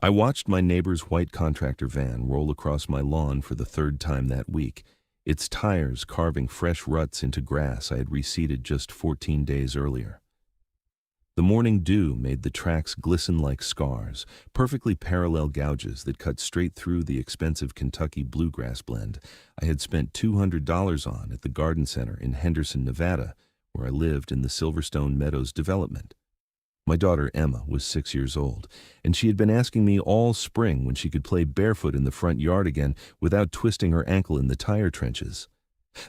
I watched my neighbor's white contractor van roll across my lawn for the third time that week, its tires carving fresh ruts into grass I had reseeded just 14 days earlier. The morning dew made the tracks glisten like scars, perfectly parallel gouges that cut straight through the expensive Kentucky bluegrass blend I had spent $200 on at the garden center in Henderson, Nevada, where I lived in the Silverstone Meadows development. My daughter Emma was 6 years old, and she had been asking me all spring when she could play barefoot in the front yard again without twisting her ankle in the tire trenches.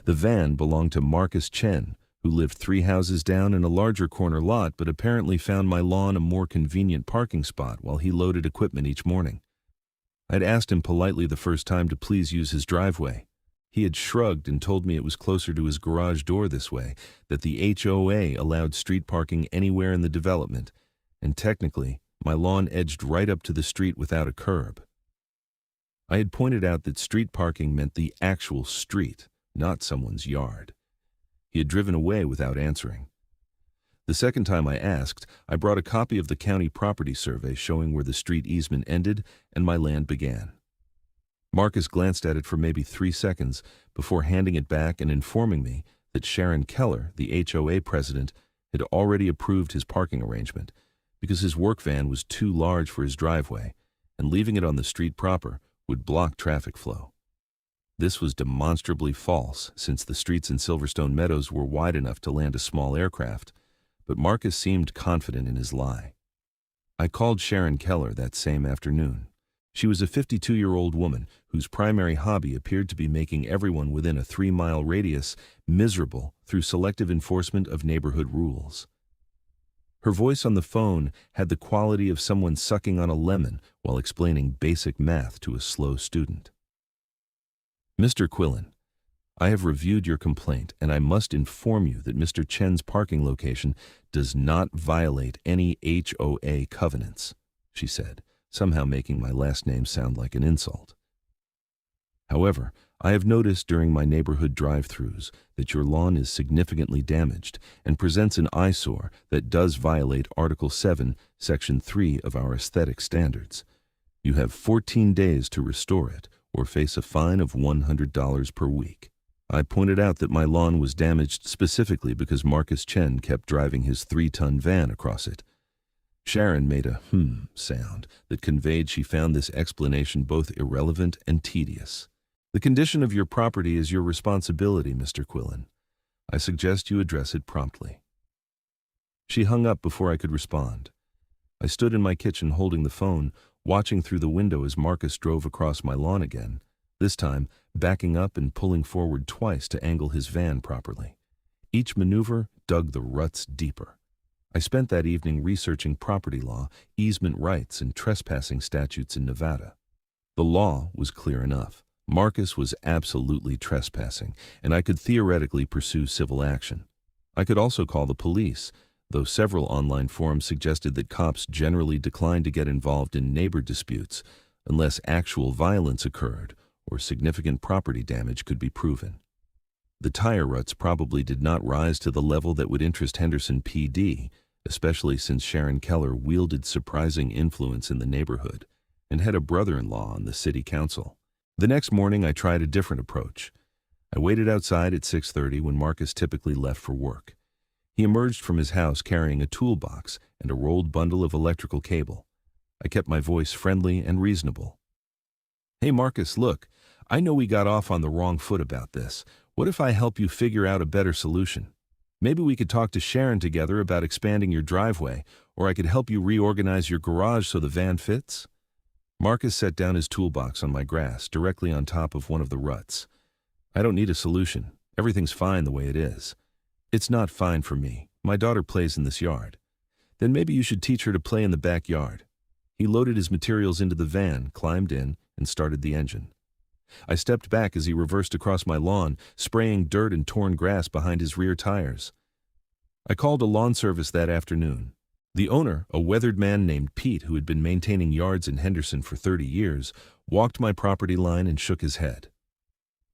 The van belonged to Marcus Chen, who lived 3 houses down in a larger corner lot but apparently found my lawn a more convenient parking spot while he loaded equipment each morning. I'd asked him politely the first time to please use his driveway. He had shrugged and told me it was closer to his garage door this way, that the HOA allowed street parking anywhere in the development, and technically, my lawn edged right up to the street without a curb. I had pointed out that street parking meant the actual street, not someone's yard. He had driven away without answering. The second time I asked, I brought a copy of the county property survey showing where the street easement ended and my land began. Marcus glanced at it for maybe 3 seconds before handing it back and informing me that Sharon Keller, the HOA president, had already approved his parking arrangement because his work van was too large for his driveway, and leaving it on the street proper would block traffic flow. This was demonstrably false, since the streets in Silverstone Meadows were wide enough to land a small aircraft, but Marcus seemed confident in his lie. I called Sharon Keller that same afternoon. She was a 52-year-old woman whose primary hobby appeared to be making everyone within a 3-mile radius miserable through selective enforcement of neighborhood rules. Her voice on the phone had the quality of someone sucking on a lemon while explaining basic math to a slow student. Mr. Quillen, I have reviewed your complaint, and I must inform you that Mr. Chen's parking location does not violate any HOA covenants, she said, somehow making my last name sound like an insult. However, I have noticed during my neighborhood drive-thrus that your lawn is significantly damaged and presents an eyesore that does violate Article 7, Section 3 of our aesthetic standards. You have 14 days to restore it, or face a fine of $100 per week. I pointed out that my lawn was damaged specifically because Marcus Chen kept driving his 3-ton van across it. Sharon made a sound that conveyed she found this explanation both irrelevant and tedious. The condition of your property is your responsibility, Mr. Quillen. I suggest you address it promptly. She hung up before I could respond. I stood in my kitchen holding the phone, watching through the window as Marcus drove across my lawn again, this time backing up and pulling forward twice to angle his van properly. Each maneuver dug the ruts deeper. I spent that evening researching property law, easement rights, and trespassing statutes in Nevada. The law was clear enough. Marcus was absolutely trespassing, and I could theoretically pursue civil action. I could also call the police, though several online forums suggested that cops generally decline to get involved in neighbor disputes unless actual violence occurred or significant property damage could be proven. The tire ruts probably did not rise to the level that would interest Henderson PD, especially since Sharon Keller wielded surprising influence in the neighborhood and had a brother-in-law on the city council. The next morning, I tried a different approach. I waited outside at 6:30 when Marcus typically left for work. He emerged from his house carrying a toolbox and a rolled bundle of electrical cable. I kept my voice friendly and reasonable. "Hey Marcus, look, I know we got off on the wrong foot about this. What if I help you figure out a better solution? Maybe we could talk to Sharon together about expanding your driveway, or I could help you reorganize your garage so the van fits?" Marcus set down his toolbox on my grass, directly on top of one of the ruts. "I don't need a solution. Everything's fine the way it is." "It's not fine for me. My daughter plays in this yard." "Then maybe you should teach her to play in the backyard." He loaded his materials into the van, climbed in, and started the engine. I stepped back as he reversed across my lawn, spraying dirt and torn grass behind his rear tires. I called a lawn service that afternoon. The owner, a weathered man named Pete who had been maintaining yards in Henderson for 30 years, walked my property line and shook his head.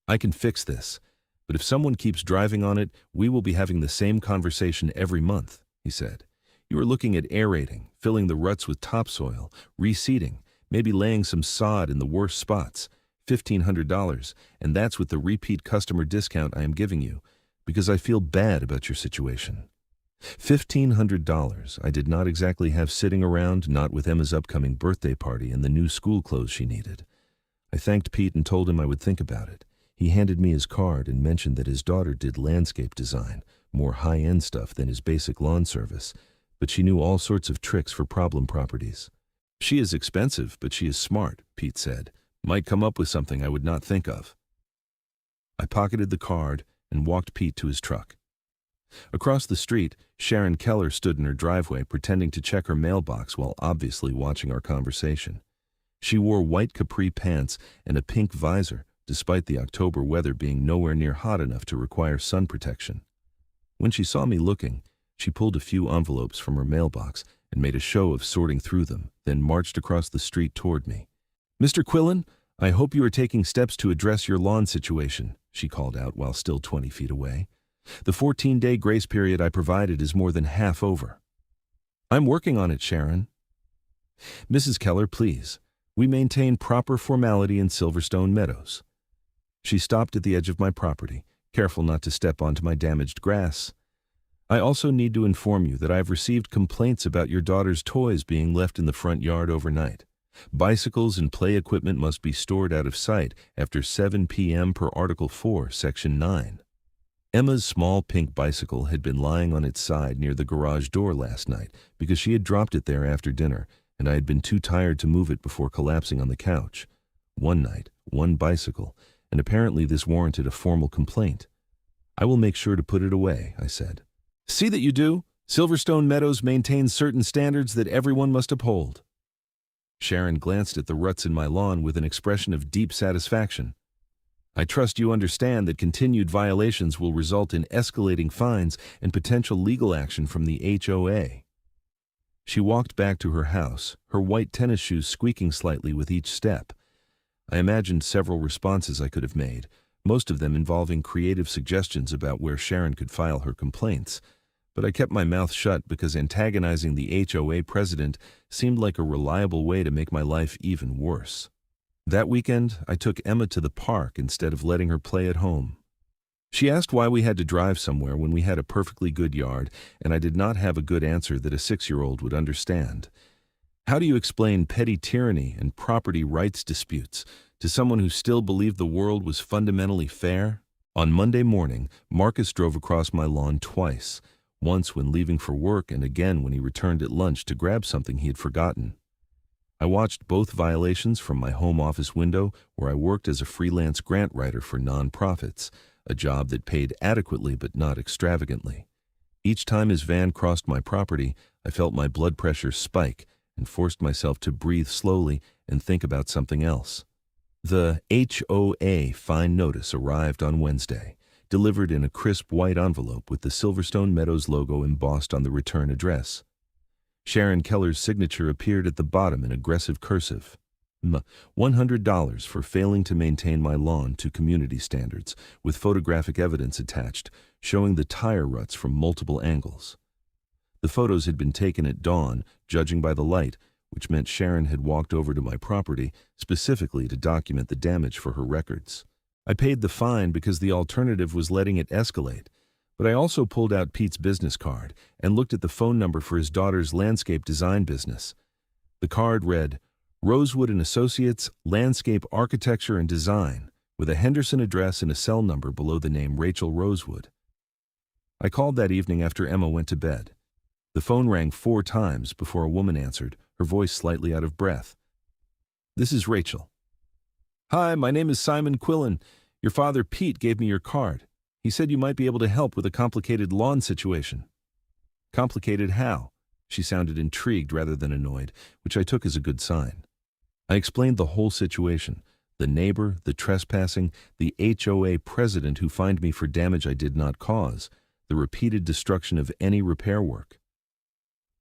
"I can fix this, but if someone keeps driving on it, we will be having the same conversation every month," he said. "You are looking at aerating, filling the ruts with topsoil, reseeding, Maybe laying some sod in the worst spots. $1,500, and that's with the repeat customer discount I am giving you, because I feel bad about your situation. $1,500 I did not exactly have sitting around, not with Emma's upcoming birthday party and the new school clothes she needed. I thanked Pete and told him I would think about it. He handed me his card and mentioned that his daughter did landscape design, more high-end stuff than his basic lawn service, but she knew all sorts of tricks for problem properties. She is expensive, but she is smart, Pete said. Might come up with something I would not think of. I pocketed the card and walked Pete to his truck. Across the street, Sharon Keller stood in her driveway pretending to check her mailbox while obviously watching our conversation. She wore white capri pants and a pink visor, despite the October weather being nowhere near hot enough to require sun protection. When she saw me looking, she pulled a few envelopes from her mailbox and made a show of sorting through them, then marched across the street toward me. "Mr. Quillen, I hope you are taking steps to address your lawn situation," she called out while still 20 feet away. "The 14-day grace period I provided is more than half over." "I'm working on it, Sharon." "Mrs. Keller, please. We maintain proper formality in Silverstone Meadows." She stopped at the edge of my property, careful not to step onto my damaged grass. "I also need to inform you that I have received complaints about your daughter's toys being left in the front yard overnight. Bicycles and play equipment must be stored out of sight after 7 p.m. per Article 4, Section 9. Emma's small pink bicycle had been lying on its side near the garage door last night because she had dropped it there after dinner, and I had been too tired to move it before collapsing on the couch. One night, one bicycle, and apparently this warranted a formal complaint. "I will make sure to put it away," I said. "See that you do. Silverstone Meadows maintains certain standards that everyone must uphold." Sharon glanced at the ruts in my lawn with an expression of deep satisfaction. "I trust you understand that continued violations will result in escalating fines and potential legal action from the HOA." She walked back to her house, her white tennis shoes squeaking slightly with each step. I imagined several responses I could have made, most of them involving creative suggestions about where Sharon could file her complaints. But I kept my mouth shut because antagonizing the HOA president seemed like a reliable way to make my life even worse. That weekend, I took Emma to the park instead of letting her play at home. She asked why we had to drive somewhere when we had a perfectly good yard, and I did not have a good answer that a 6-year-old would understand. How do you explain petty tyranny and property rights disputes to someone who still believed the world was fundamentally fair? On Monday morning, Marcus drove across my lawn twice, once when leaving for work and again when he returned at lunch to grab something he had forgotten. I watched both violations from my home office window where I worked as a freelance grant writer for nonprofits, a job that paid adequately but not extravagantly. Each time his van crossed my property, I felt my blood pressure spike and forced myself to breathe slowly and think about something else. The HOA fine notice arrived on Wednesday, delivered in a crisp white envelope with the Silverstone Meadows logo embossed on the return address. Sharon Keller's signature appeared at the bottom in aggressive cursive. $100 for failing to maintain my lawn to community standards, with photographic evidence attached, showing the tire ruts from multiple angles. The photos had been taken at dawn, judging by the light, which meant Sharon had walked over to my property specifically to document the damage for her records. I paid the fine because the alternative was letting it escalate, but I also pulled out Pete's business card and looked at the phone number for his daughter's landscape design business. The card read, Rosewood & Associates, Landscape Architecture and Design, with a Henderson address and a cell number below the name Rachel Rosewood. I called that evening after Emma went to bed. The phone rang 4 times before a woman answered, her voice slightly out of breath. "This is Rachel." "Hi, my name is Simon Quillen. Your father Pete gave me your card. He said you might be able to help with a complicated lawn situation." "Complicated how?" She sounded intrigued rather than annoyed, which I took as a good sign. I explained the whole situation, the neighbor, the trespassing, the HOA president who fined me for damage I did not cause, the repeated destruction of any repair work.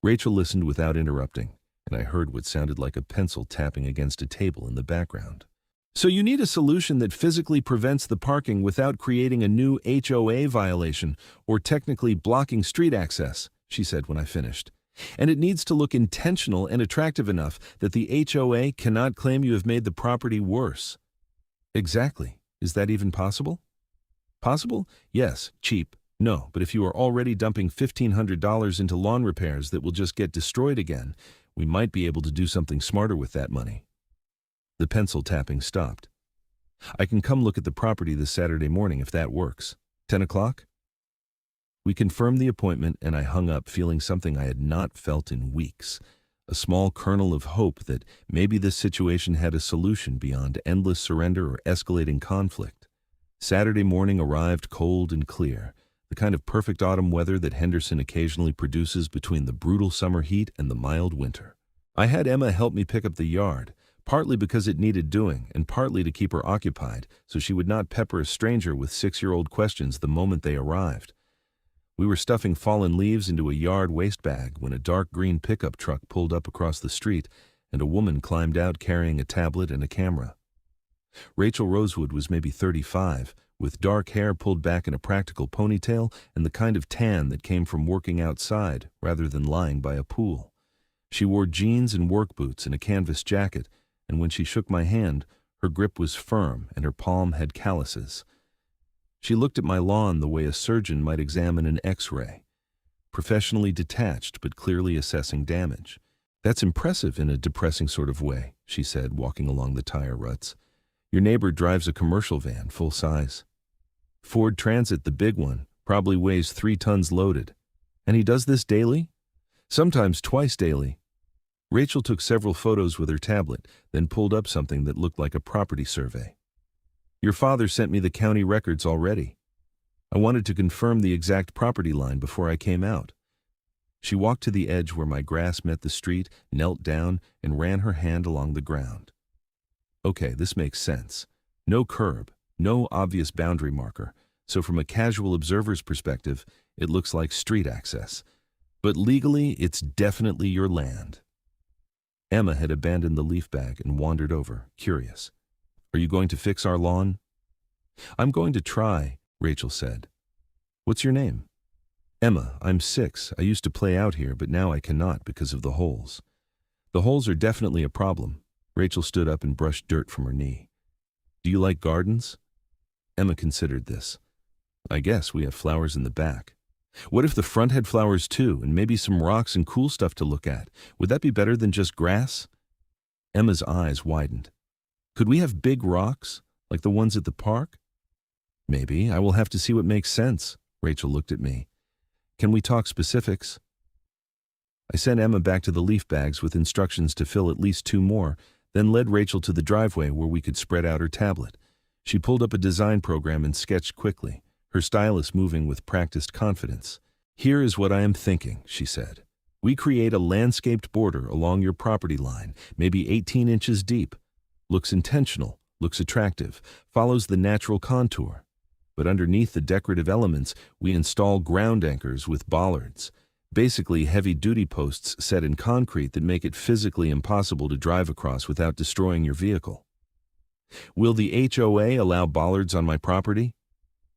Rachel listened without interrupting, and I heard what sounded like a pencil tapping against a table in the background. "So you need a solution that physically prevents the parking without creating a new HOA violation or technically blocking street access," she said when I finished. And it needs to look intentional and attractive enough that the HOA cannot claim you have made the property worse. Exactly. Is that even possible? Possible? Yes. Cheap? No. But if you are already dumping $1,500 into lawn repairs that will just get destroyed again, we might be able to do something smarter with that money. The pencil tapping stopped. I can come look at the property this Saturday morning if that works. 10 o'clock? We confirmed the appointment, and I hung up feeling something I had not felt in weeks. A small kernel of hope that maybe this situation had a solution beyond endless surrender or escalating conflict. Saturday morning arrived cold and clear, the kind of perfect autumn weather that Henderson occasionally produces between the brutal summer heat and the mild winter. I had Emma help me pick up the yard, partly because it needed doing and partly to keep her occupied so she would not pepper a stranger with 6-year-old questions the moment they arrived. We were stuffing fallen leaves into a yard waste bag when a dark green pickup truck pulled up across the street and a woman climbed out carrying a tablet and a camera. Rachel Rosewood was maybe 35, with dark hair pulled back in a practical ponytail and the kind of tan that came from working outside rather than lying by a pool. She wore jeans and work boots and a canvas jacket, and when she shook my hand, her grip was firm and her palm had calluses. She looked at my lawn the way a surgeon might examine an X-ray, professionally detached but clearly assessing damage. "That's impressive in a depressing sort of way," she said, walking along the tire ruts. "Your neighbor drives a commercial van, full size. Ford Transit, the big one, probably weighs 3 tons loaded. And he does this daily? Sometimes twice daily." Rachel took several photos with her tablet, then pulled up something that looked like a property survey. "Your father sent me the county records already. I wanted to confirm the exact property line before I came out." She walked to the edge where my grass met the street, knelt down, and ran her hand along the ground. "Okay, this makes sense. No curb, no obvious boundary marker, so from a casual observer's perspective, it looks like street access. But legally, it's definitely your land." Emma had abandoned the leaf bag and wandered over, curious. "Are you going to fix our lawn?" "I'm going to try," Rachel said. "What's your name?" "Emma. I'm 6. I used to play out here, but now I cannot because of the holes." "The holes are definitely a problem." Rachel stood up and brushed dirt from her knee. "Do you like gardens?" Emma considered this. "I guess we have flowers in the back." "What if the front had flowers too, and maybe some rocks and cool stuff to look at? Would that be better than just grass?" Emma's eyes widened. "Could we have big rocks, like the ones at the park?" "Maybe. I will have to see what makes sense." Rachel looked at me. "Can we talk specifics?" I sent Emma back to the leaf bags with instructions to fill at least 2 more, then led Rachel to the driveway where we could spread out her tablet. She pulled up a design program and sketched quickly, her stylus moving with practiced confidence. "Here is what I am thinking," she said. "We create a landscaped border along your property line, maybe 18 inches deep. Looks intentional, looks attractive, follows the natural contour. But underneath the decorative elements, we install ground anchors with bollards, basically heavy-duty posts set in concrete that make it physically impossible to drive across without destroying your vehicle." "Will the HOA allow bollards on my property?"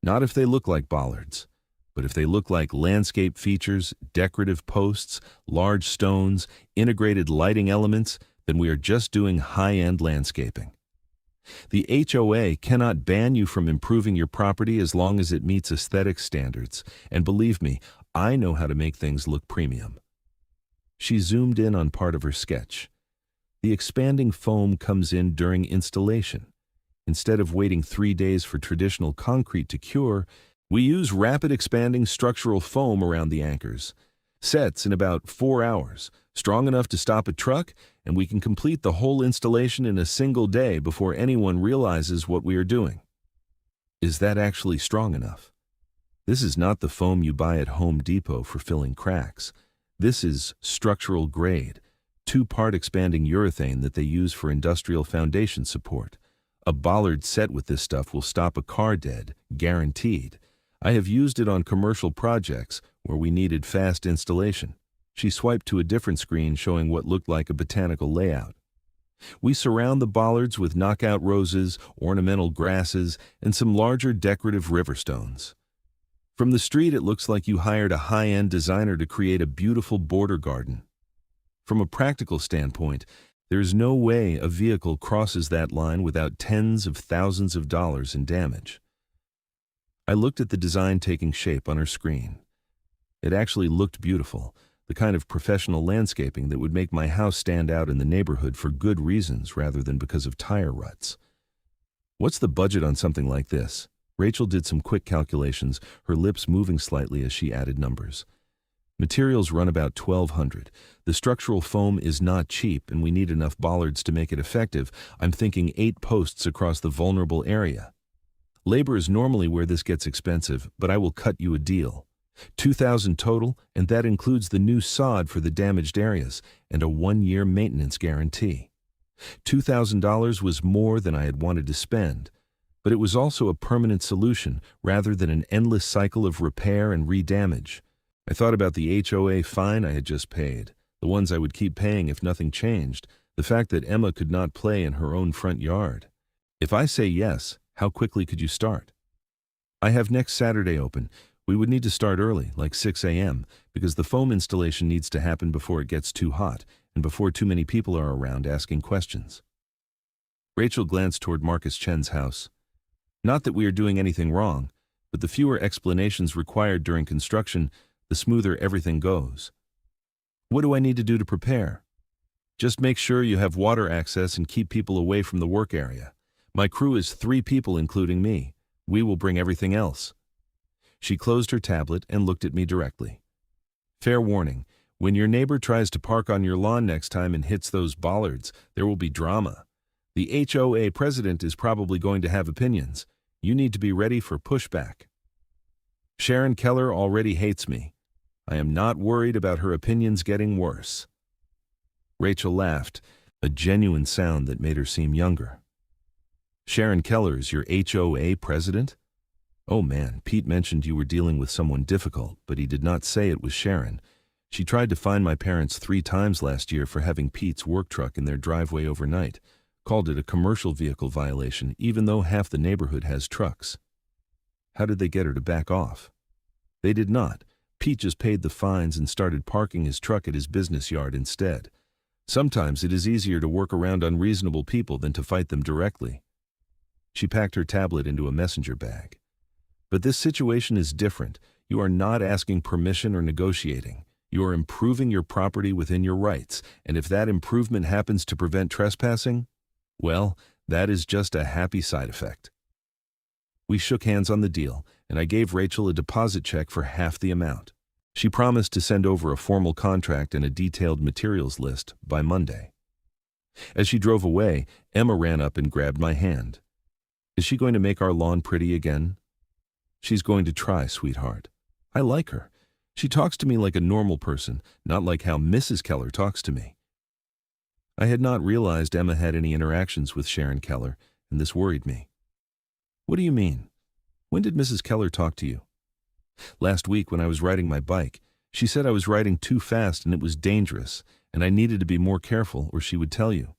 "Not if they look like bollards. But if they look like landscape features, decorative posts, large stones, integrated lighting elements, then we are just doing high-end landscaping. The HOA cannot ban you from improving your property as long as it meets aesthetic standards, and believe me, I know how to make things look premium." She zoomed in on part of her sketch. "The expanding foam comes in during installation. Instead of waiting 3 days for traditional concrete to cure, we use rapid expanding structural foam around the anchors. Sets in about 4 hours, strong enough to stop a truck, and we can complete the whole installation in a single day before anyone realizes what we are doing." "Is that actually strong enough?" "This is not the foam you buy at Home Depot for filling cracks. This is structural grade, 2-part expanding urethane that they use for industrial foundation support. A bollard set with this stuff will stop a car dead, guaranteed. I have used it on commercial projects where we needed fast installation." She swiped to a different screen showing what looked like a botanical layout. "We surround the bollards with knockout roses, ornamental grasses, and some larger decorative river stones. From the street, it looks like you hired a high-end designer to create a beautiful border garden. From a practical standpoint, there's no way a vehicle crosses that line without tens of thousands of dollars in damage. I looked at the design taking shape on her screen. It actually looked beautiful, the kind of professional landscaping that would make my house stand out in the neighborhood for good reasons rather than because of tire ruts. What's the budget on something like this? Rachel did some quick calculations, her lips moving slightly as she added numbers. Materials run about $1,200. The structural foam is not cheap and we need enough bollards to make it effective. I'm thinking 8 posts across the vulnerable area. Labor is normally where this gets expensive, but I will cut you a deal. $2,000 total, and that includes the new sod for the damaged areas and a 1-year maintenance guarantee. $2,000 was more than I had wanted to spend, but it was also a permanent solution rather than an endless cycle of repair and re-damage. I thought about the HOA fine I had just paid, the ones I would keep paying if nothing changed, the fact that Emma could not play in her own front yard. If I say yes, how quickly could you start? I have next Saturday open. We would need to start early, like 6 a.m., because the foam installation needs to happen before it gets too hot and before too many people are around asking questions. Rachel glanced toward Marcus Chen's house. Not that we are doing anything wrong, but the fewer explanations required during construction, the smoother everything goes. What do I need to do to prepare? Just make sure you have water access and keep people away from the work area. My crew is 3 people including me. We will bring everything else. She closed her tablet and looked at me directly. Fair warning, when your neighbor tries to park on your lawn next time and hits those bollards, there will be drama. The HOA president is probably going to have opinions. You need to be ready for pushback. Sharon Keller already hates me. I am not worried about her opinions getting worse. Rachel laughed, a genuine sound that made her seem younger. Sharon Keller is your HOA president? Oh man, Pete mentioned you were dealing with someone difficult, but he did not say it was Sharon. She tried to fine my parents 3 times last year for having Pete's work truck in their driveway overnight. Called it a commercial vehicle violation, even though half the neighborhood has trucks. How did they get her to back off? They did not. Pete just paid the fines and started parking his truck at his business yard instead. Sometimes it is easier to work around unreasonable people than to fight them directly. She packed her tablet into a messenger bag. But this situation is different. You are not asking permission or negotiating. You are improving your property within your rights, and if that improvement happens to prevent trespassing, well, that is just a happy side effect. We shook hands on the deal, and I gave Rachel a deposit check for half the amount. She promised to send over a formal contract and a detailed materials list by Monday. As she drove away, Emma ran up and grabbed my hand. Is she going to make our lawn pretty again? She's going to try, sweetheart. I like her. She talks to me like a normal person, not like how Mrs. Keller talks to me. I had not realized Emma had any interactions with Sharon Keller, and this worried me. What do you mean? When did Mrs. Keller talk to you? Last week when I was riding my bike. She said I was riding too fast and it was dangerous, and I needed to be more careful or she would tell you.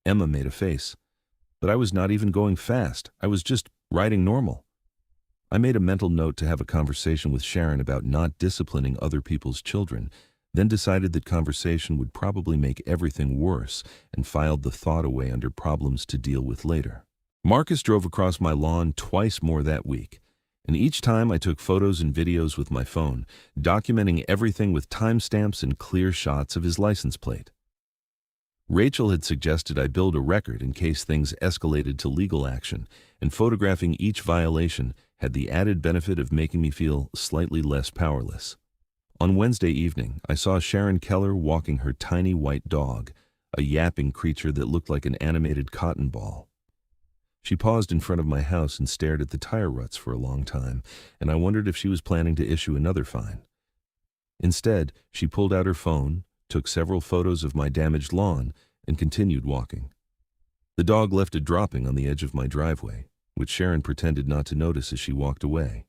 Emma made a face. But I was not even going fast. I was just riding normal. I made a mental note to have a conversation with Sharon about not disciplining other people's children, then decided that conversation would probably make everything worse and filed the thought away under problems to deal with later. Marcus drove across my lawn twice more that week, and each time I took photos and videos with my phone, documenting everything with timestamps and clear shots of his license plate. Rachel had suggested I build a record in case things escalated to legal action, and photographing each violation had the added benefit of making me feel slightly less powerless. On Wednesday evening, I saw Sharon Keller walking her tiny white dog, a yapping creature that looked like an animated cotton ball. She paused in front of my house and stared at the tire ruts for a long time, and I wondered if she was planning to issue another fine. Instead, she pulled out her phone, took several photos of my damaged lawn, and continued walking. The dog left a dropping on the edge of my driveway, which Sharon pretended not to notice as she walked away.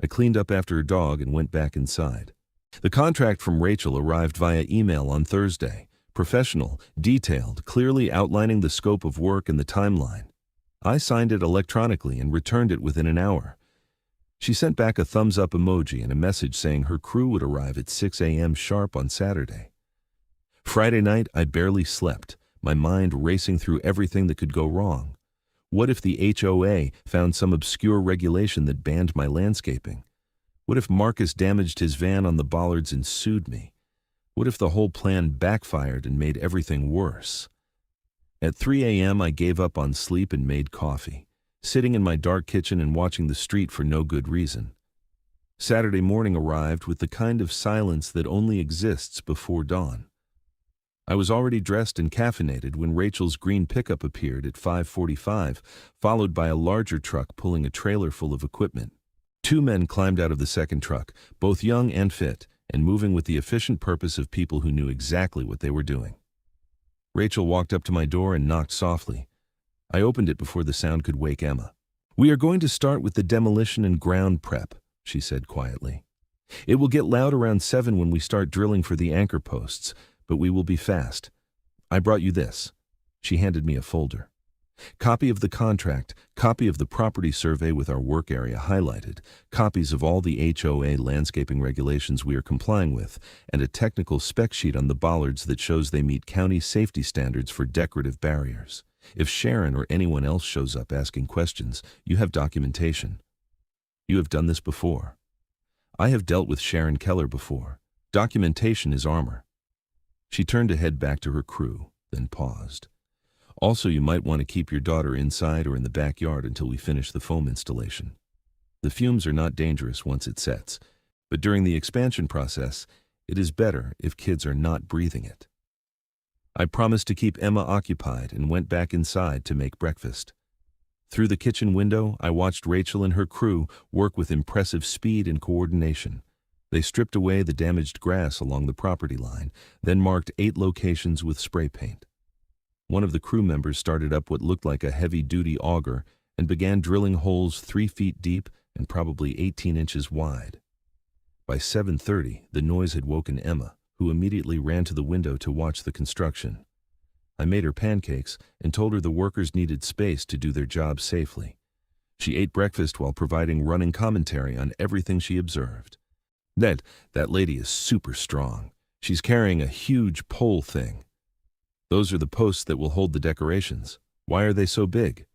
I cleaned up after her dog and went back inside. The contract from Rachel arrived via email on Thursday, professional, detailed, clearly outlining the scope of work and the timeline. I signed it electronically and returned it within an hour. She sent back a thumbs-up emoji and a message saying her crew would arrive at 6 a.m. sharp on Saturday. Friday night, I barely slept, my mind racing through everything that could go wrong. What if the HOA found some obscure regulation that banned my landscaping? What if Marcus damaged his van on the bollards and sued me? What if the whole plan backfired and made everything worse? At 3 a.m., I gave up on sleep and made coffee, sitting in my dark kitchen and watching the street for no good reason. Saturday morning arrived with the kind of silence that only exists before dawn. I was already dressed and caffeinated when Rachel's green pickup appeared at 5:45, followed by a larger truck pulling a trailer full of equipment. Two men climbed out of the second truck, both young and fit, and moving with the efficient purpose of people who knew exactly what they were doing. Rachel walked up to my door and knocked softly. I opened it before the sound could wake Emma. "We are going to start with the demolition and ground prep," she said quietly. "It will get loud around 7 when we start drilling for the anchor posts, but we will be fast. I brought you this." She handed me a folder. Copy of the contract, copy of the property survey with our work area highlighted, copies of all the HOA landscaping regulations we are complying with, and a technical spec sheet on the bollards that shows they meet county safety standards for decorative barriers. If Sharon or anyone else shows up asking questions, you have documentation. You have done this before. I have dealt with Sharon Keller before. Documentation is armor. She turned to head back to her crew, then paused. "Also, you might want to keep your daughter inside or in the backyard until we finish the foam installation. The fumes are not dangerous once it sets, but during the expansion process, it is better if kids are not breathing it." I promised to keep Emma occupied and went back inside to make breakfast. Through the kitchen window, I watched Rachel and her crew work with impressive speed and coordination. They stripped away the damaged grass along the property line, then marked 8 locations with spray paint. One of the crew members started up what looked like a heavy-duty auger and began drilling holes 3 feet deep and probably 18 inches wide. By 7:30, the noise had woken Emma, who immediately ran to the window to watch the construction. I made her pancakes and told her the workers needed space to do their job safely. She ate breakfast while providing running commentary on everything she observed. That lady is super strong. She's carrying a huge pole thing. Those are the posts that will hold the decorations. Why are they so big?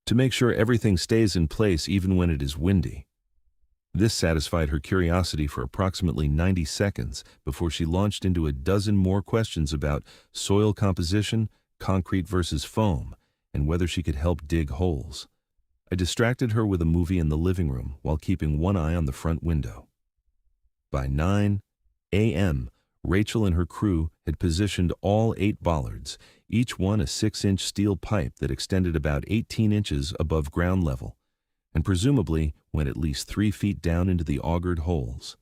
To make sure everything stays in place even when it is windy. This satisfied her curiosity for approximately 90 seconds before she launched into a dozen more questions about soil composition, concrete versus foam, and whether she could help dig holes. I distracted her with a movie in the living room while keeping one eye on the front window. By 9 a.m., Rachel and her crew had positioned all 8 bollards, each one a 6-inch steel pipe that extended about 18 inches above ground level, and presumably went at least 3 feet down into the augured holes.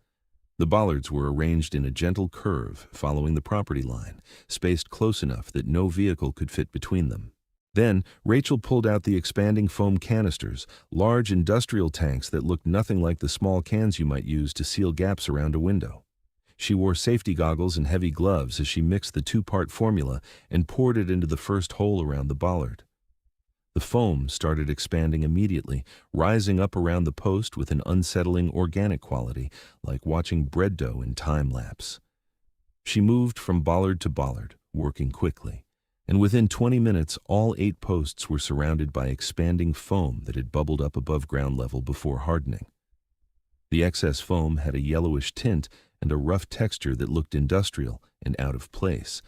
The bollards were arranged in a gentle curve following the property line, spaced close enough that no vehicle could fit between them. Then, Rachel pulled out the expanding foam canisters, large industrial tanks that looked nothing like the small cans you might use to seal gaps around a window. She wore safety goggles and heavy gloves as she mixed the 2-part formula and poured it into the first hole around the bollard. The foam started expanding immediately, rising up around the post with an unsettling organic quality, like watching bread dough in time-lapse. She moved from bollard to bollard, working quickly, and within 20 minutes all 8 posts were surrounded by expanding foam that had bubbled up above ground level before hardening. The excess foam had a yellowish tint and a rough texture that looked industrial and out of place,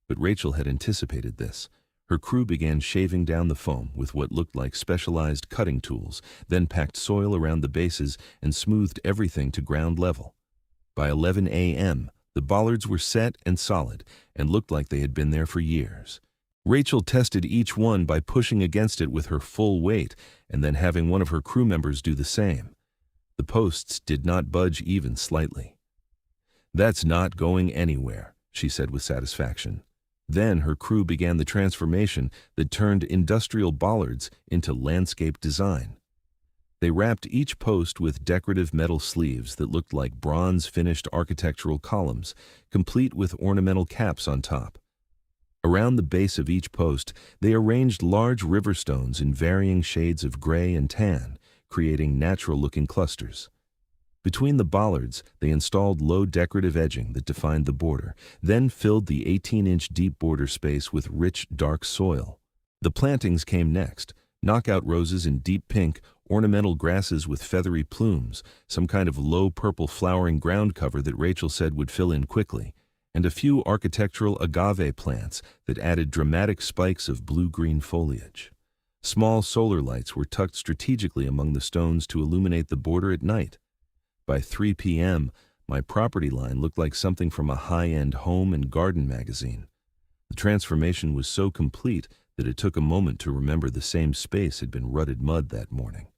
but Rachel had anticipated this. Her crew began shaving down the foam with what looked like specialized cutting tools, then packed soil around the bases and smoothed everything to ground level. By 11 a.m., the bollards were set and solid and looked like they had been there for years. Rachel tested each one by pushing against it with her full weight and then having one of her crew members do the same. The posts did not budge even slightly. "That's not going anywhere," she said with satisfaction. Then her crew began the transformation that turned industrial bollards into landscape design. They wrapped each post with decorative metal sleeves that looked like bronze-finished architectural columns, complete with ornamental caps on top. Around the base of each post, they arranged large river stones in varying shades of gray and tan, creating natural-looking clusters. Between the bollards, they installed low decorative edging that defined the border, then filled the 18-inch deep border space with rich, dark soil. The plantings came next: knockout roses in deep pink, ornamental grasses with feathery plumes, some kind of low purple flowering ground cover that Rachel said would fill in quickly, and a few architectural agave plants that added dramatic spikes of blue-green foliage. Small solar lights were tucked strategically among the stones to illuminate the border at night. By 3 p.m., my property line looked like something from a high-end home and garden magazine. The transformation was so complete that it took a moment to remember the same space had been rutted mud that morning.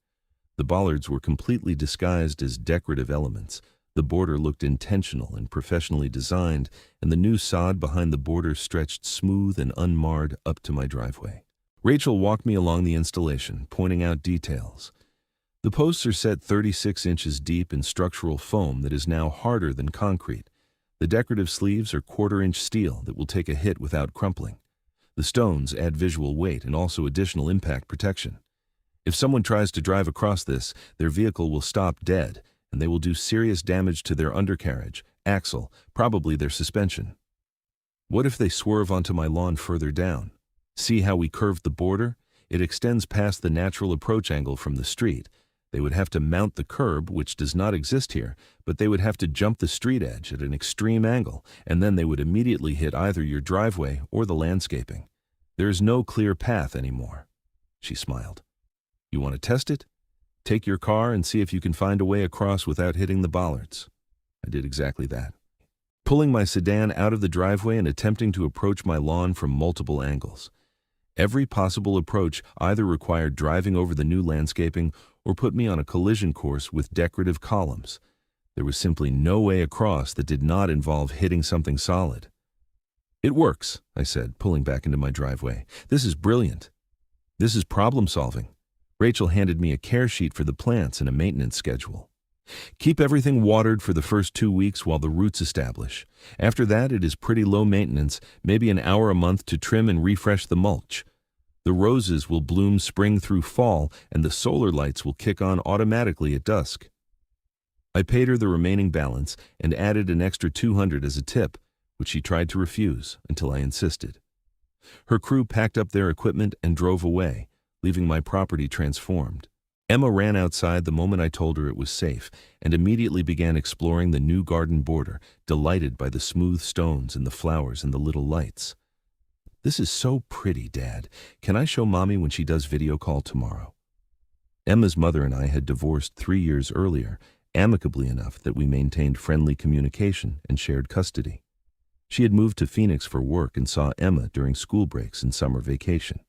The bollards were completely disguised as decorative elements. The border looked intentional and professionally designed, and the new sod behind the border stretched smooth and unmarred up to my driveway. Rachel walked me along the installation, pointing out details. The posts are set 36 inches deep in structural foam that is now harder than concrete. The decorative sleeves are quarter-inch steel that will take a hit without crumpling. The stones add visual weight and also additional impact protection. If someone tries to drive across this, their vehicle will stop dead, and they will do serious damage to their undercarriage, axle, probably their suspension. What if they swerve onto my lawn further down? See how we curved the border? It extends past the natural approach angle from the street. They would have to mount the curb, which does not exist here, but they would have to jump the street edge at an extreme angle, and then they would immediately hit either your driveway or the landscaping. There is no clear path anymore. She smiled. You want to test it? Take your car and see if you can find a way across without hitting the bollards. I did exactly that, pulling my sedan out of the driveway and attempting to approach my lawn from multiple angles. Every possible approach either required driving over the new landscaping or put me on a collision course with decorative columns. There was simply no way across that did not involve hitting something solid. It works, I said, pulling back into my driveway. This is brilliant. This is problem solving. Rachel handed me a care sheet for the plants and a maintenance schedule. Keep everything watered for the first 2 weeks while the roots establish. After that, it is pretty low maintenance, maybe an hour a month to trim and refresh the mulch. The roses will bloom spring through fall, and the solar lights will kick on automatically at dusk. I paid her the remaining balance and added an extra $200 as a tip, which she tried to refuse until I insisted. Her crew packed up their equipment and drove away, leaving my property transformed. Emma ran outside the moment I told her it was safe and immediately began exploring the new garden border, delighted by the smooth stones and the flowers and the little lights. This is so pretty, Dad. Can I show Mommy when she does video call tomorrow? Emma's mother and I had divorced 3 years earlier, amicably enough that we maintained friendly communication and shared custody. She had moved to Phoenix for work and saw Emma during school breaks and summer vacation.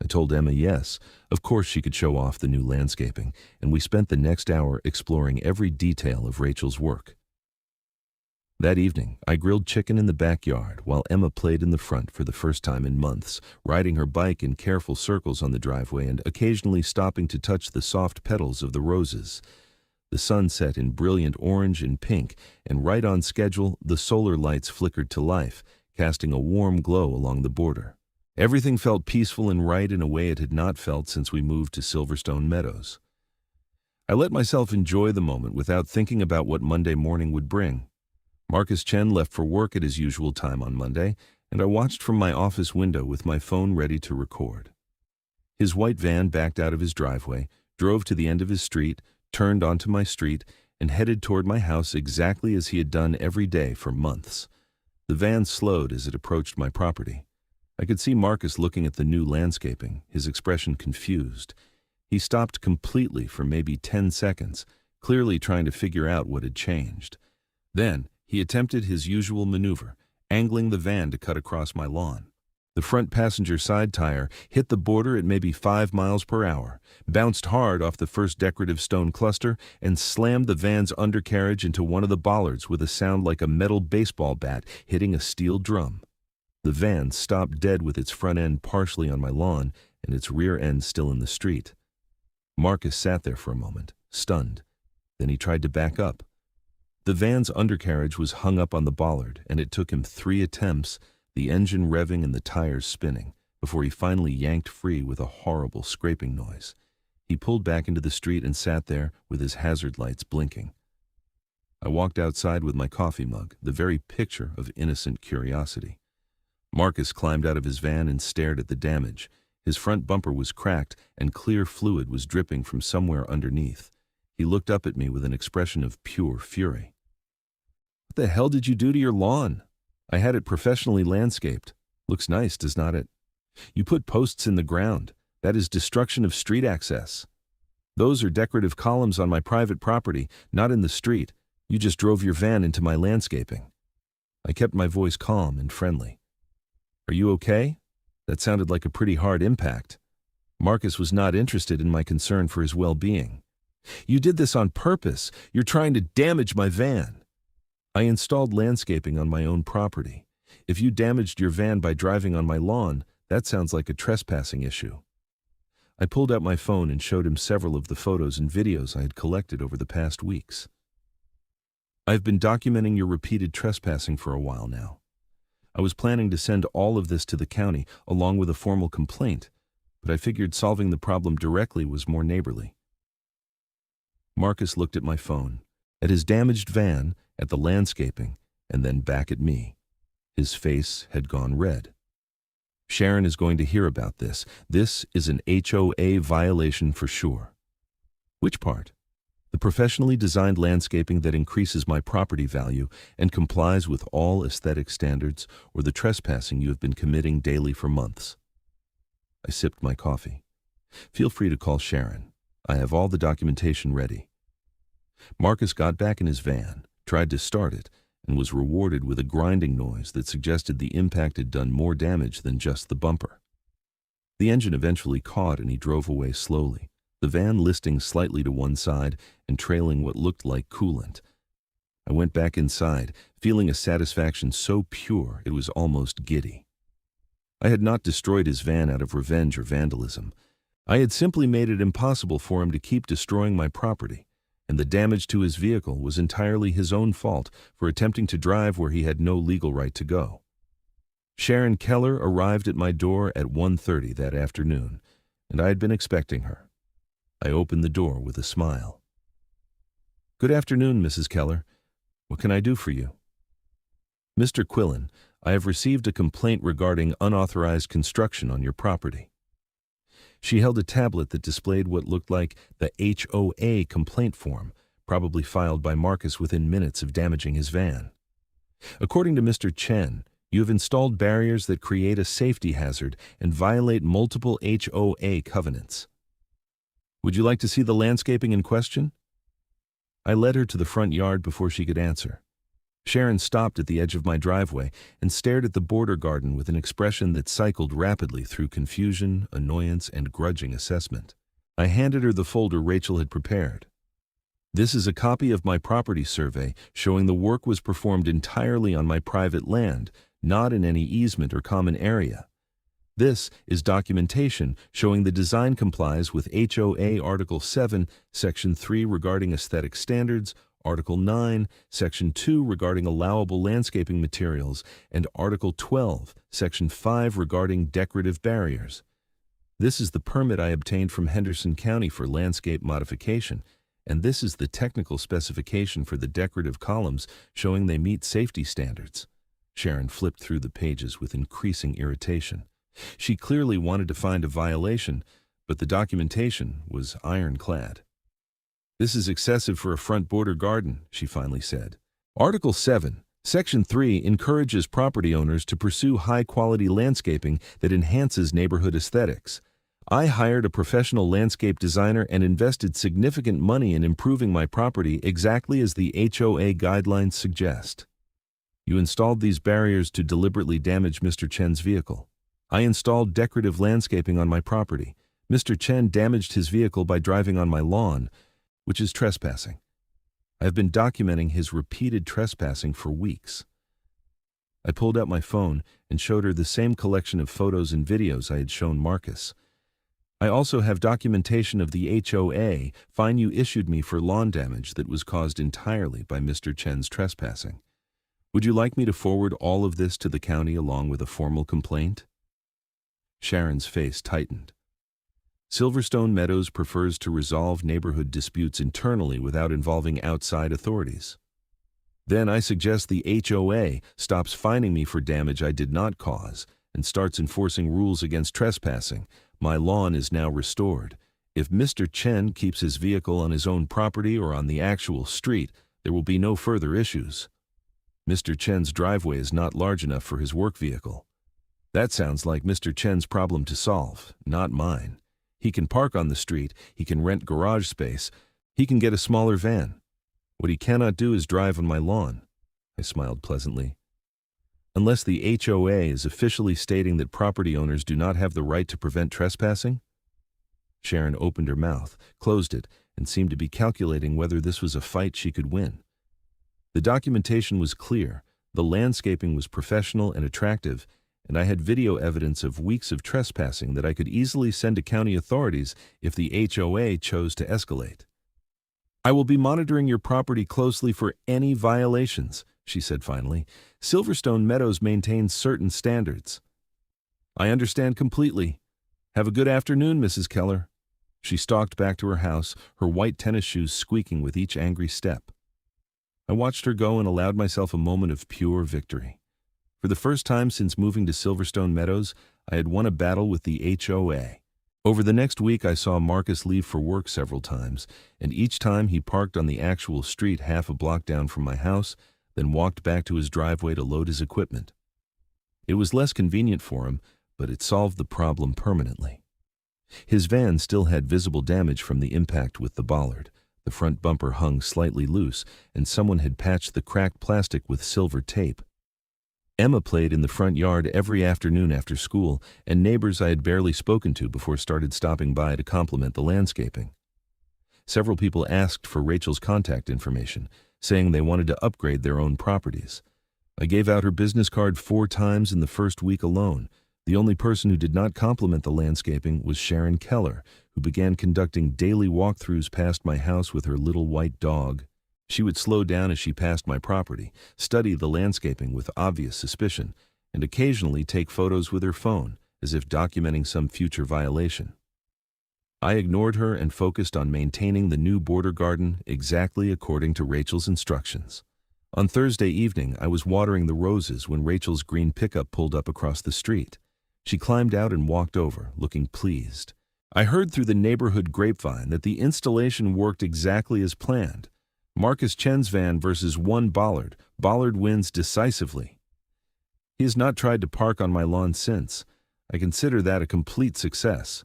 I told Emma yes, of course she could show off the new landscaping, and we spent the next hour exploring every detail of Rachel's work. That evening, I grilled chicken in the backyard while Emma played in the front for the first time in months, riding her bike in careful circles on the driveway and occasionally stopping to touch the soft petals of the roses. The sun set in brilliant orange and pink, and right on schedule, the solar lights flickered to life, casting a warm glow along the border. Everything felt peaceful and right in a way it had not felt since we moved to Silverstone Meadows. I let myself enjoy the moment without thinking about what Monday morning would bring. Marcus Chen left for work at his usual time on Monday, and I watched from my office window with my phone ready to record. His white van backed out of his driveway, drove to the end of his street, turned onto my street, and headed toward my house exactly as he had done every day for months. The van slowed as it approached my property. I could see Marcus looking at the new landscaping, his expression confused. He stopped completely for maybe 10 seconds, clearly trying to figure out what had changed. Then, he attempted his usual maneuver, angling the van to cut across my lawn. The front passenger side tire hit the border at maybe 5 miles per hour, bounced hard off the first decorative stone cluster, and slammed the van's undercarriage into one of the bollards with a sound like a metal baseball bat hitting a steel drum. The van stopped dead with its front end partially on my lawn and its rear end still in the street. Marcus sat there for a moment, stunned. Then he tried to back up. The van's undercarriage was hung up on the bollard, and it took him 3 attempts, the engine revving and the tires spinning, before he finally yanked free with a horrible scraping noise. He pulled back into the street and sat there with his hazard lights blinking. I walked outside with my coffee mug, the very picture of innocent curiosity. Marcus climbed out of his van and stared at the damage. His front bumper was cracked and clear fluid was dripping from somewhere underneath. He looked up at me with an expression of pure fury. "What the hell did you do to your lawn?" "I had it professionally landscaped. Looks nice, does not it?" "You put posts in the ground. That is destruction of street access." "Those are decorative columns on my private property, not in the street. You just drove your van into my landscaping." I kept my voice calm and friendly. "Are you okay? That sounded like a pretty hard impact." Marcus was not interested in my concern for his well-being. "You did this on purpose. You're trying to damage my van." "I installed landscaping on my own property. If you damaged your van by driving on my lawn, that sounds like a trespassing issue." I pulled out my phone and showed him several of the photos and videos I had collected over the past weeks. "I've been documenting your repeated trespassing for a while now. I was planning to send all of this to the county along with a formal complaint, but I figured solving the problem directly was more neighborly." Marcus looked at my phone, at his damaged van, at the landscaping, and then back at me. His face had gone red. "Sharon is going to hear about this. This is an HOA violation for sure." "Which part?" "The professionally designed landscaping that increases my property value and complies with all aesthetic standards, or the trespassing you have been committing daily for months." I sipped my coffee. "Feel free to call Sharon. I have all the documentation ready." Marcus got back in his van, tried to start it, and was rewarded with a grinding noise that suggested the impact had done more damage than just the bumper. The engine eventually caught and he drove away slowly, the van listing slightly to one side and trailing what looked like coolant. I went back inside, feeling a satisfaction so pure it was almost giddy. I had not destroyed his van out of revenge or vandalism. I had simply made it impossible for him to keep destroying my property, and the damage to his vehicle was entirely his own fault for attempting to drive where he had no legal right to go. Sharon Keller arrived at my door at 1:30 that afternoon, and I had been expecting her. I opened the door with a smile. "Good afternoon, Mrs. Keller. What can I do for you?" "Mr. Quillen, I have received a complaint regarding unauthorized construction on your property." She held a tablet that displayed what looked like the HOA complaint form, probably filed by Marcus within minutes of damaging his van. "According to Mr. Chen, you have installed barriers that create a safety hazard and violate multiple HOA covenants. Would you like to see the landscaping in question?" I led her to the front yard before she could answer. Sharon stopped at the edge of my driveway and stared at the border garden with an expression that cycled rapidly through confusion, annoyance, and grudging assessment. I handed her the folder Rachel had prepared. "This is a copy of my property survey showing the work was performed entirely on my private land, not in any easement or common area. This is documentation showing the design complies with HOA Article 7, Section 3 regarding aesthetic standards, Article 9, Section 2 regarding allowable landscaping materials, and Article 12, Section 5 regarding decorative barriers. This is the permit I obtained from Henderson County for landscape modification, and this is the technical specification for the decorative columns showing they meet safety standards." Sharon flipped through the pages with increasing irritation. She clearly wanted to find a violation, but the documentation was ironclad. "This is excessive for a front border garden," she finally said. "Article 7, Section 3 encourages property owners to pursue high-quality landscaping that enhances neighborhood aesthetics. I hired a professional landscape designer and invested significant money in improving my property exactly as the HOA guidelines suggest. You installed these barriers to deliberately damage Mr. Chen's vehicle. I installed decorative landscaping on my property. Mr. Chen damaged his vehicle by driving on my lawn, which is trespassing. I have been documenting his repeated trespassing for weeks." I pulled out my phone and showed her the same collection of photos and videos I had shown Marcus. "I also have documentation of the HOA fine you issued me for lawn damage that was caused entirely by Mr. Chen's trespassing. Would you like me to forward all of this to the county along with a formal complaint?" Sharon's face tightened. Silverstone Meadows prefers to resolve neighborhood disputes internally without involving outside authorities. Then I suggest the HOA stops fining me for damage I did not cause and starts enforcing rules against trespassing. My lawn is now restored. If Mr. Chen keeps his vehicle on his own property or on the actual street, there will be no further issues. Mr. Chen's driveway is not large enough for his work vehicle. That sounds like Mr. Chen's problem to solve, not mine. He can park on the street, he can rent garage space, he can get a smaller van. What he cannot do is drive on my lawn. I smiled pleasantly. Unless the HOA is officially stating that property owners do not have the right to prevent trespassing? Sharon opened her mouth, closed it, and seemed to be calculating whether this was a fight she could win. The documentation was clear, the landscaping was professional and attractive, and I had video evidence of weeks of trespassing that I could easily send to county authorities if the HOA chose to escalate. I will be monitoring your property closely for any violations, she said finally. Silverstone Meadows maintains certain standards. I understand completely. Have a good afternoon, Mrs. Keller. She stalked back to her house, her white tennis shoes squeaking with each angry step. I watched her go and allowed myself a moment of pure victory. For the first time since moving to Silverstone Meadows, I had won a battle with the HOA. Over the next week, I saw Marcus leave for work several times, and each time he parked on the actual street half a block down from my house, then walked back to his driveway to load his equipment. It was less convenient for him, but it solved the problem permanently. His van still had visible damage from the impact with the bollard. The front bumper hung slightly loose, and someone had patched the cracked plastic with silver tape. Emma played in the front yard every afternoon after school, and neighbors I had barely spoken to before started stopping by to compliment the landscaping. Several people asked for Rachel's contact information, saying they wanted to upgrade their own properties. I gave out her business card 4 times in the first week alone. The only person who did not compliment the landscaping was Sharon Keller, who began conducting daily walkthroughs past my house with her little white dog. She would slow down as she passed my property, study the landscaping with obvious suspicion, and occasionally take photos with her phone, as if documenting some future violation. I ignored her and focused on maintaining the new border garden exactly according to Rachel's instructions. On Thursday evening, I was watering the roses when Rachel's green pickup pulled up across the street. She climbed out and walked over, looking pleased. I heard through the neighborhood grapevine that the installation worked exactly as planned. Marcus Chen's van versus 1 bollard. Bollard wins decisively. He has not tried to park on my lawn since. I consider that a complete success.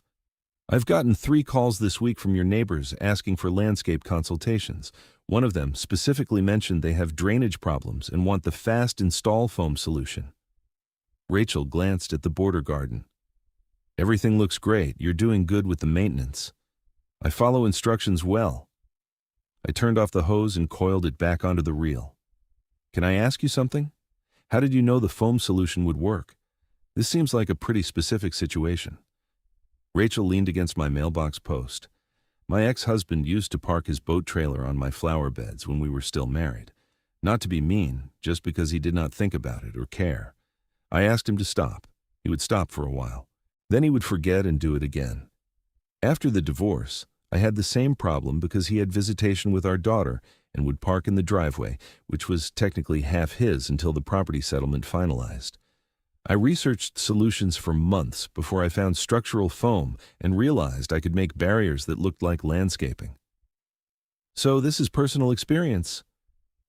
I've gotten 3 calls this week from your neighbors asking for landscape consultations. One of them specifically mentioned they have drainage problems and want the fast install foam solution. Rachel glanced at the border garden. Everything looks great. You're doing good with the maintenance. I follow instructions well. I turned off the hose and coiled it back onto the reel. Can I ask you something? How did you know the foam solution would work? This seems like a pretty specific situation. Rachel leaned against my mailbox post. My ex-husband used to park his boat trailer on my flower beds when we were still married. Not to be mean, just because he did not think about it or care. I asked him to stop. He would stop for a while. Then he would forget and do it again. After the divorce, I had the same problem because he had visitation with our daughter and would park in the driveway, which was technically half his until the property settlement finalized. I researched solutions for months before I found structural foam and realized I could make barriers that looked like landscaping. So this is personal experience.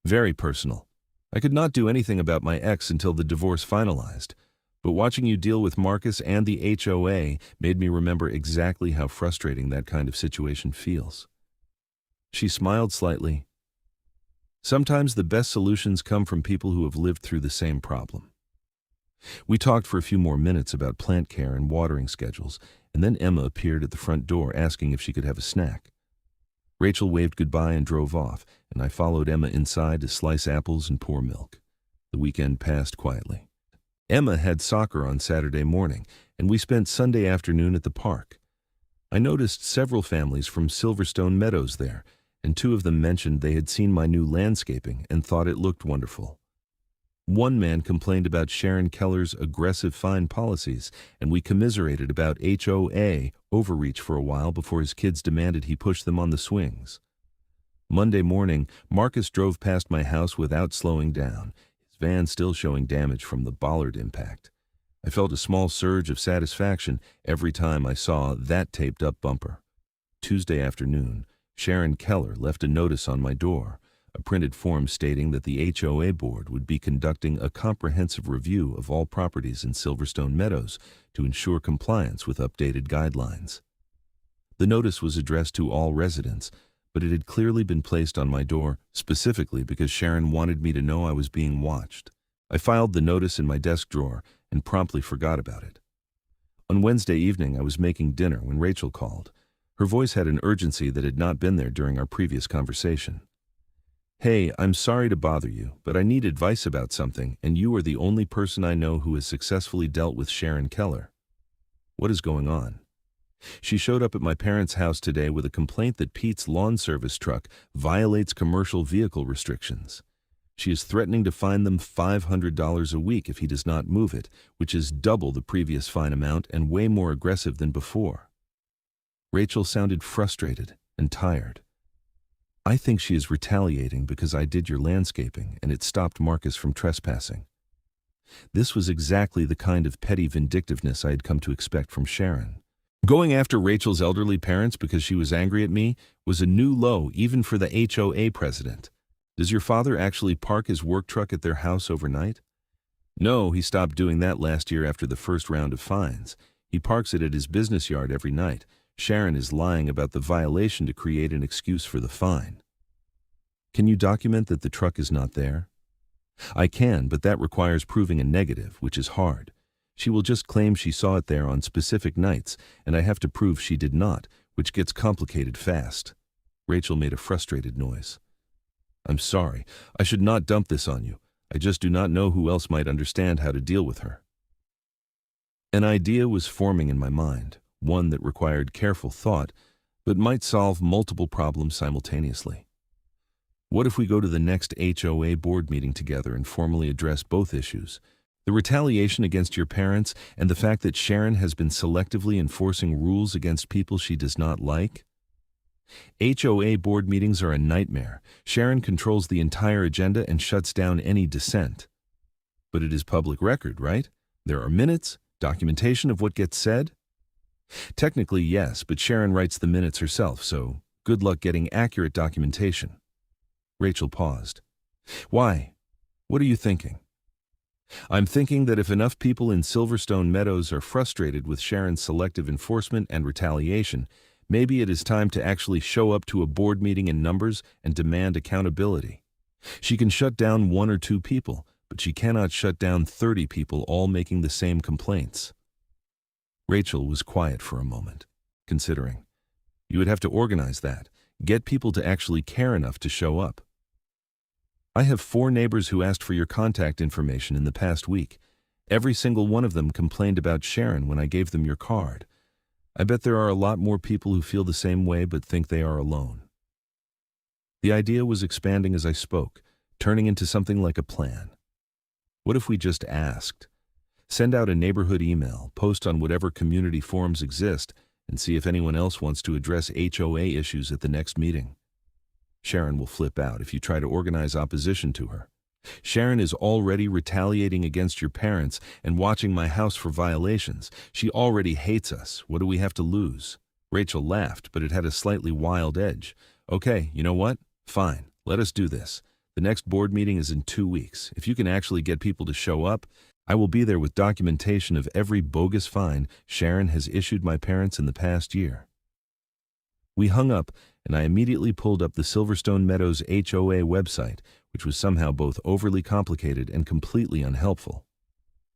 Very personal. I could not do anything about my ex until the divorce finalized. But watching you deal with Marcus and the HOA made me remember exactly how frustrating that kind of situation feels. She smiled slightly. Sometimes the best solutions come from people who have lived through the same problem. We talked for a few more minutes about plant care and watering schedules, and then Emma appeared at the front door asking if she could have a snack. Rachel waved goodbye and drove off, and I followed Emma inside to slice apples and pour milk. The weekend passed quietly. Emma had soccer on Saturday morning, and we spent Sunday afternoon at the park. I noticed several families from Silverstone Meadows there, and 2 of them mentioned they had seen my new landscaping and thought it looked wonderful. One man complained about Sharon Keller's aggressive fine policies, and we commiserated about HOA overreach for a while before his kids demanded he push them on the swings. Monday morning, Marcus drove past my house without slowing down, his van still showing damage from the bollard impact. I felt a small surge of satisfaction every time I saw that taped-up bumper. Tuesday afternoon, Sharon Keller left a notice on my door, a printed form stating that the HOA board would be conducting a comprehensive review of all properties in Silverstone Meadows to ensure compliance with updated guidelines. The notice was addressed to all residents, but it had clearly been placed on my door specifically because Sharon wanted me to know I was being watched. I filed the notice in my desk drawer and promptly forgot about it. On Wednesday evening, I was making dinner when Rachel called. Her voice had an urgency that had not been there during our previous conversation. "Hey, I'm sorry to bother you, but I need advice about something, and you are the only person I know who has successfully dealt with Sharon Keller. What is going on?" She showed up at my parents' house today with a complaint that Pete's lawn service truck violates commercial vehicle restrictions. She is threatening to fine them $500 a week if he does not move it, which is double the previous fine amount and way more aggressive than before. Rachel sounded frustrated and tired. "I think she is retaliating because I did your landscaping and it stopped Marcus from trespassing." This was exactly the kind of petty vindictiveness I had come to expect from Sharon. Going after Rachel's elderly parents because she was angry at me was a new low even for the HOA president. Does your father actually park his work truck at their house overnight? No, he stopped doing that last year after the first round of fines. He parks it at his business yard every night. Sharon is lying about the violation to create an excuse for the fine. Can you document that the truck is not there? I can, but that requires proving a negative, which is hard. She will just claim she saw it there on specific nights, and I have to prove she did not, which gets complicated fast. Rachel made a frustrated noise. "I'm sorry. I should not dump this on you. I just do not know who else might understand how to deal with her." An idea was forming in my mind, one that required careful thought, but might solve multiple problems simultaneously. What if we go to the next HOA board meeting together and formally address both issues? The retaliation against your parents and the fact that Sharon has been selectively enforcing rules against people she does not like? HOA board meetings are a nightmare. Sharon controls the entire agenda and shuts down any dissent. But it is public record, right? There are minutes, documentation of what gets said. Technically, yes, but Sharon writes the minutes herself, so good luck getting accurate documentation. Rachel paused. Why? What are you thinking? I'm thinking that if enough people in Silverstone Meadows are frustrated with Sharon's selective enforcement and retaliation, maybe it is time to actually show up to a board meeting in numbers and demand accountability. She can shut down 1 or 2 people, but she cannot shut down 30 people all making the same complaints. Rachel was quiet for a moment, considering. You would have to organize that, get people to actually care enough to show up. I have 4 neighbors who asked for your contact information in the past week. Every single one of them complained about Sharon when I gave them your card. I bet there are a lot more people who feel the same way but think they are alone. The idea was expanding as I spoke, turning into something like a plan. What if we just asked? Send out a neighborhood email, post on whatever community forums exist, and see if anyone else wants to address HOA issues at the next meeting. Sharon will flip out if you try to organize opposition to her. Sharon is already retaliating against your parents and watching my house for violations. She already hates us. What do we have to lose? Rachel laughed, but it had a slightly wild edge. Okay, you know what? Fine, let us do this. The next board meeting is in 2 weeks. If you can actually get people to show up, I will be there with documentation of every bogus fine Sharon has issued my parents in the past year. We hung up, and I immediately pulled up the Silverstone Meadows HOA website, which was somehow both overly complicated and completely unhelpful.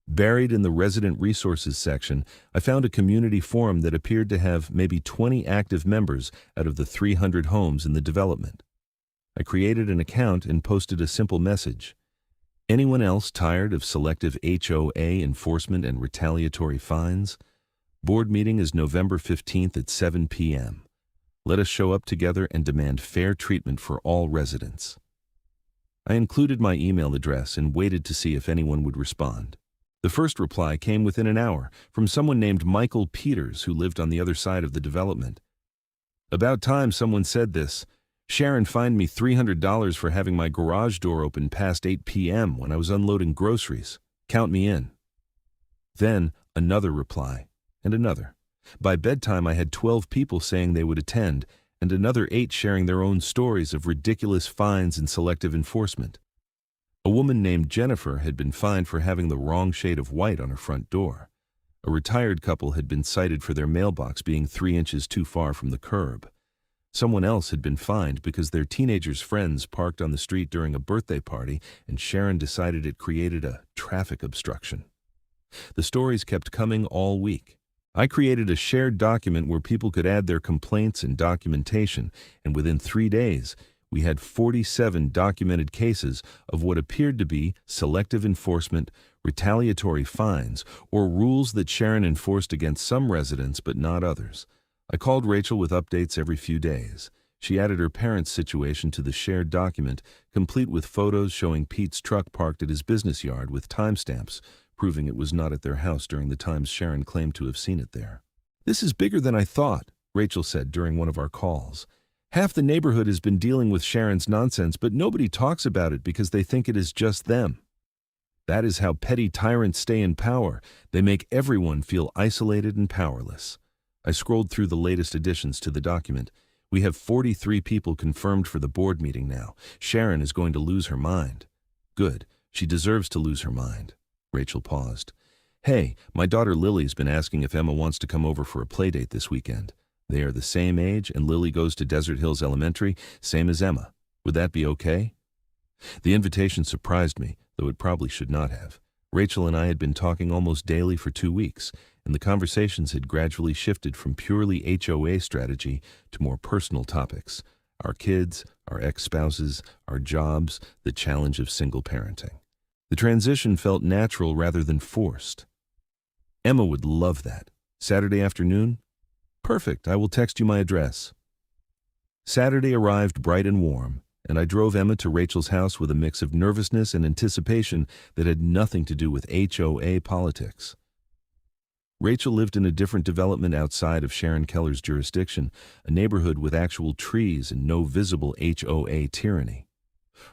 Buried in the Resident Resources section, I found a community forum that appeared to have maybe 20 active members out of the 300 homes in the development. I created an account and posted a simple message. Anyone else tired of selective HOA enforcement and retaliatory fines? Board meeting is November 15th at 7 p.m. Let us show up together and demand fair treatment for all residents. I included my email address and waited to see if anyone would respond. The first reply came within an hour from someone named Michael Peters who lived on the other side of the development. About time someone said this. Sharon fined me $300 for having my garage door open past 8 p.m. when I was unloading groceries. Count me in. Then another reply, and another. By bedtime I had 12 people saying they would attend, and another 8 sharing their own stories of ridiculous fines and selective enforcement. A woman named Jennifer had been fined for having the wrong shade of white on her front door. A retired couple had been cited for their mailbox being 3 inches too far from the curb. Someone else had been fined because their teenagers' friends parked on the street during a birthday party and Sharon decided it created a traffic obstruction. The stories kept coming all week. I created a shared document where people could add their complaints and documentation, and within 3 days, we had 47 documented cases of what appeared to be selective enforcement, retaliatory fines, or rules that Sharon enforced against some residents but not others. I called Rachel with updates every few days. She added her parents' situation to the shared document, complete with photos showing Pete's truck parked at his business yard with timestamps, proving it was not at their house during the times Sharon claimed to have seen it there. "This is bigger than I thought," Rachel said during one of our calls. "Half the neighborhood has been dealing with Sharon's nonsense, but nobody talks about it because they think it is just them. That is how petty tyrants stay in power. They make everyone feel isolated and powerless." I scrolled through the latest additions to the document. We have 43 people confirmed for the board meeting now. Sharon is going to lose her mind. Good. She deserves to lose her mind. Rachel paused. "Hey, my daughter Lily's been asking if Emma wants to come over for a playdate this weekend. They are the same age, and Lily goes to Desert Hills Elementary, same as Emma. Would that be okay?" The invitation surprised me, though it probably should not have. Rachel and I had been talking almost daily for 2 weeks, and the conversations had gradually shifted from purely HOA strategy to more personal topics. Our kids, our ex-spouses, our jobs, the challenge of single parenting. The transition felt natural rather than forced. "Emma would love that. Saturday afternoon? Perfect, I will text you my address." Saturday arrived bright and warm, and I drove Emma to Rachel's house with a mix of nervousness and anticipation that had nothing to do with HOA politics. Rachel lived in a different development outside of Sharon Keller's jurisdiction, a neighborhood with actual trees and no visible HOA tyranny.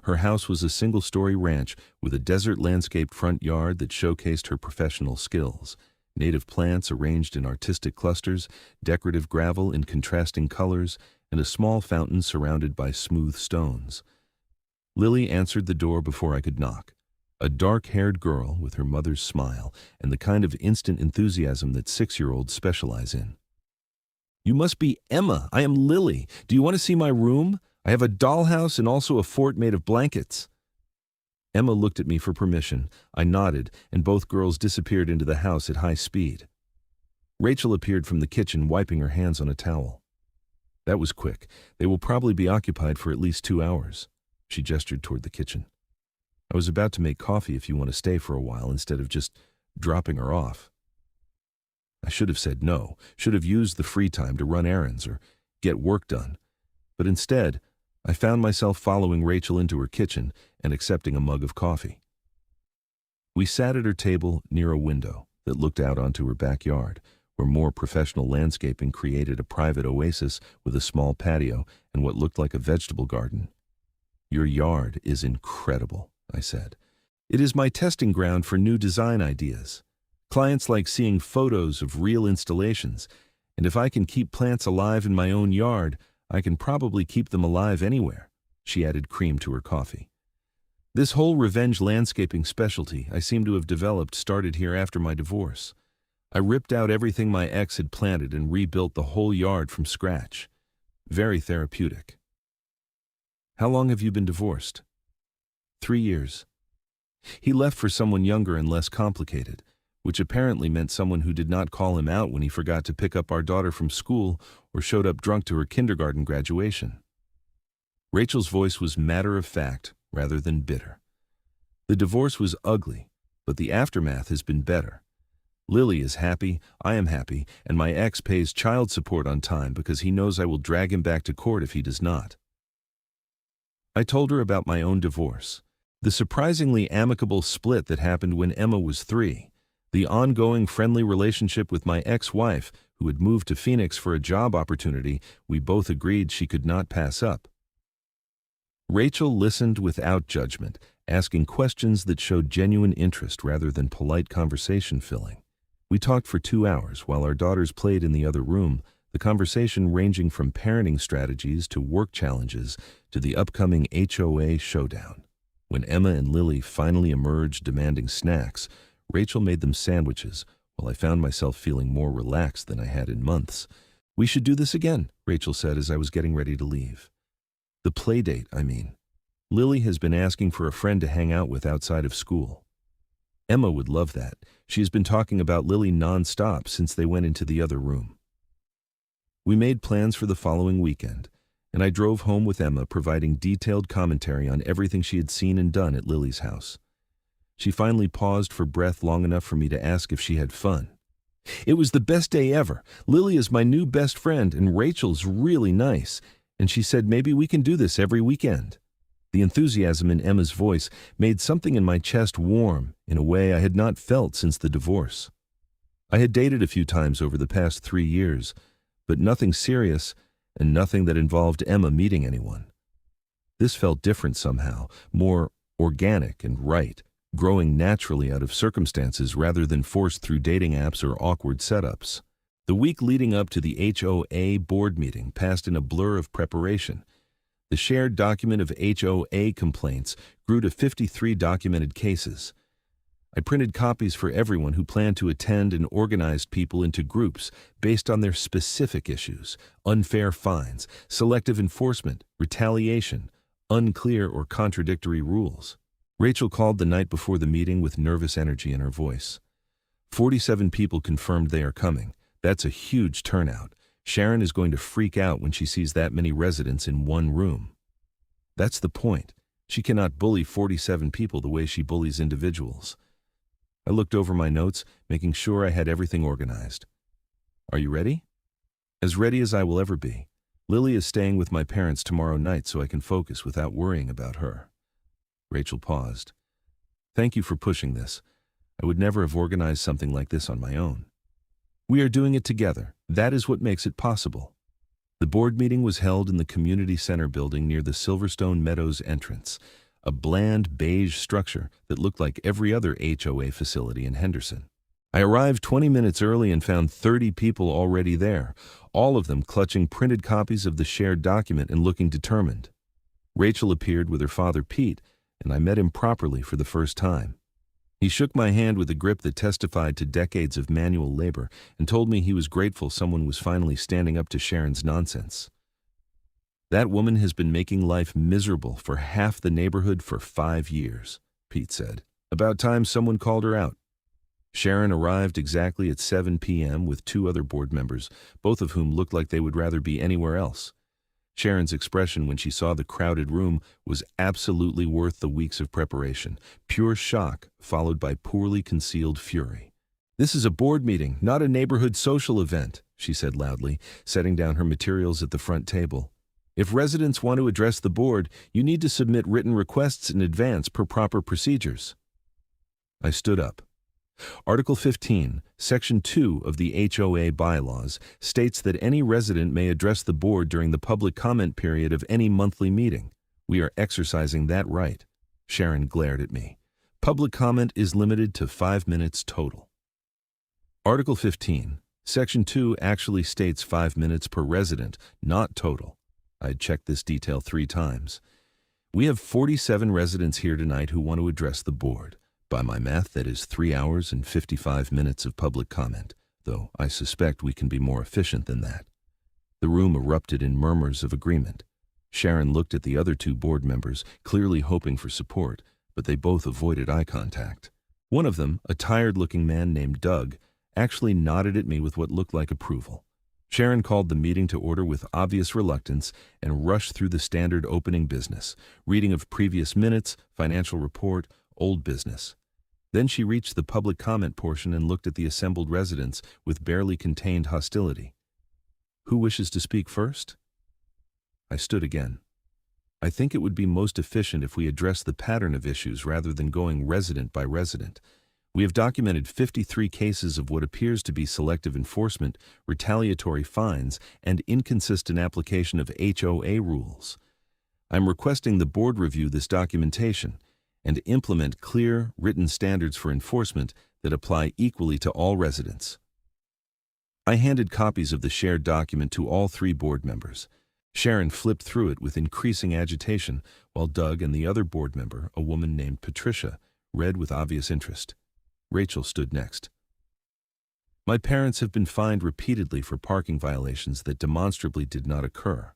Her house was a single-story ranch with a desert-landscaped front yard that showcased her professional skills. Native plants arranged in artistic clusters, decorative gravel in contrasting colors, and a small fountain surrounded by smooth stones. Lily answered the door before I could knock. A dark-haired girl with her mother's smile and the kind of instant enthusiasm that 6-year-olds specialize in. "You must be Emma. I am Lily. Do you want to see my room? I have a dollhouse and also a fort made of blankets." Emma looked at me for permission. I nodded, and both girls disappeared into the house at high speed. Rachel appeared from the kitchen, wiping her hands on a towel. "That was quick. They will probably be occupied for at least 2 hours. She gestured toward the kitchen. "I was about to make coffee if you want to stay for a while instead of just dropping her off." I should have said no, should have used the free time to run errands or get work done. But instead, I found myself following Rachel into her kitchen and accepting a mug of coffee. We sat at her table near a window that looked out onto her backyard, where more professional landscaping created a private oasis with a small patio and what looked like a vegetable garden. "Your yard is incredible," I said. "It is my testing ground for new design ideas. Clients like seeing photos of real installations, and if I can keep plants alive in my own yard, I can probably keep them alive anywhere." She added cream to her coffee. "This whole revenge landscaping specialty I seem to have developed started here after my divorce. I ripped out everything my ex had planted and rebuilt the whole yard from scratch. Very therapeutic." "How long have you been divorced?" 3 years. He left for someone younger and less complicated, which apparently meant someone who did not call him out when he forgot to pick up our daughter from school or showed up drunk to her kindergarten graduation. Rachel's voice was matter-of-fact rather than bitter. "The divorce was ugly, but the aftermath has been better. Lily is happy, I am happy, and my ex pays child support on time because he knows I will drag him back to court if he does not." I told her about my own divorce, the surprisingly amicable split that happened when Emma was 3, The ongoing friendly relationship with my ex-wife, who had moved to Phoenix for a job opportunity we both agreed she could not pass up. Rachel listened without judgment, asking questions that showed genuine interest rather than polite conversation filling. We talked for 2 hours while our daughters played in the other room, the conversation ranging from parenting strategies to work challenges to the upcoming HOA showdown. When Emma and Lily finally emerged demanding snacks, Rachel made them sandwiches, while I found myself feeling more relaxed than I had in months. "We should do this again," Rachel said as I was getting ready to leave. "The play date, I mean. Lily has been asking for a friend to hang out with outside of school." "Emma would love that. She has been talking about Lily nonstop since they went into the other room." We made plans for the following weekend, and I drove home with Emma providing detailed commentary on everything she had seen and done at Lily's house. She finally paused for breath long enough for me to ask if she had fun. "It was the best day ever. Lily is my new best friend, and Rachel's really nice, and she said maybe we can do this every weekend." The enthusiasm in Emma's voice made something in my chest warm in a way I had not felt since the divorce. I had dated a few times over the past 3 years, but nothing serious and nothing that involved Emma meeting anyone. This felt different somehow, more organic and right, growing naturally out of circumstances rather than forced through dating apps or awkward setups. The week leading up to the HOA board meeting passed in a blur of preparation. The shared document of HOA complaints grew to 53 documented cases. I printed copies for everyone who planned to attend and organized people into groups based on their specific issues: unfair fines, selective enforcement, retaliation, unclear or contradictory rules. Rachel called the night before the meeting with nervous energy in her voice. 47 people confirmed they are coming. That's a huge turnout. Sharon is going to freak out when she sees that many residents in one room. That's the point. She cannot bully 47 people the way she bullies individuals. I looked over my notes, making sure I had everything organized. "Are you ready?" "As ready as I will ever be. Lily is staying with my parents tomorrow night so I can focus without worrying about her." Rachel paused. "Thank you for pushing this. I would never have organized something like this on my own. We are doing it together. That is what makes it possible." The board meeting was held in the community center building near the Silverstone Meadows entrance, a bland beige structure that looked like every other HOA facility in Henderson. I arrived 20 minutes early and found 30 people already there, all of them clutching printed copies of the shared document and looking determined. Rachel appeared with her father Pete, and I met him properly for the first time. He shook my hand with a grip that testified to decades of manual labor and told me he was grateful someone was finally standing up to Sharon's nonsense. "That woman has been making life miserable for half the neighborhood for 5 years, Pete said. "About time someone called her out." Sharon arrived exactly at 7 p.m. with 2 other board members, both of whom looked like they would rather be anywhere else. Sharon's expression when she saw the crowded room was absolutely worth the weeks of preparation. Pure shock, followed by poorly concealed fury. "This is a board meeting, not a neighborhood social event," she said loudly, setting down her materials at the front table. "If residents want to address the board, you need to submit written requests in advance per proper procedures." I stood up. Article 15, Section 2 of the HOA bylaws states that any resident may address the board during the public comment period of any monthly meeting. We are exercising that right. Sharon glared at me. "Public comment is limited to 5 minutes total." Article 15, Section 2 actually states 5 minutes per resident, not total. I had checked this detail 3 times. We have 47 residents here tonight who want to address the board. By my math, that is 3 hours and 55 minutes of public comment, though I suspect we can be more efficient than that. The room erupted in murmurs of agreement. Sharon looked at the other 2 board members, clearly hoping for support, but they both avoided eye contact. One of them, a tired-looking man named Doug, actually nodded at me with what looked like approval. Sharon called the meeting to order with obvious reluctance and rushed through the standard opening business, reading of previous minutes, financial report, old business. Then she reached the public comment portion and looked at the assembled residents with barely contained hostility. "Who wishes to speak first?" I stood again. "I think it would be most efficient if we address the pattern of issues rather than going resident by resident. We have documented 53 cases of what appears to be selective enforcement, retaliatory fines, and inconsistent application of HOA rules. I'm requesting the board review this documentation and implement clear, written standards for enforcement that apply equally to all residents. I handed copies of the shared document to all 3 board members. Sharon flipped through it with increasing agitation, while Doug and the other board member, a woman named Patricia, read with obvious interest. Rachel stood next. My parents have been fined repeatedly for parking violations that demonstrably did not occur.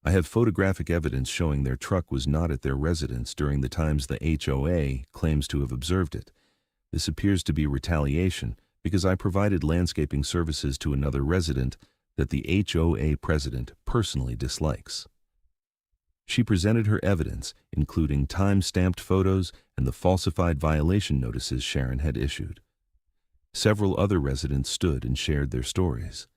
I have photographic evidence showing their truck was not at their residence during the times the HOA claims to have observed it. This appears to be retaliation because I provided landscaping services to another resident that the HOA president personally dislikes. She presented her evidence, including time-stamped photos and the falsified violation notices Sharon had issued. Several other residents stood and shared their stories.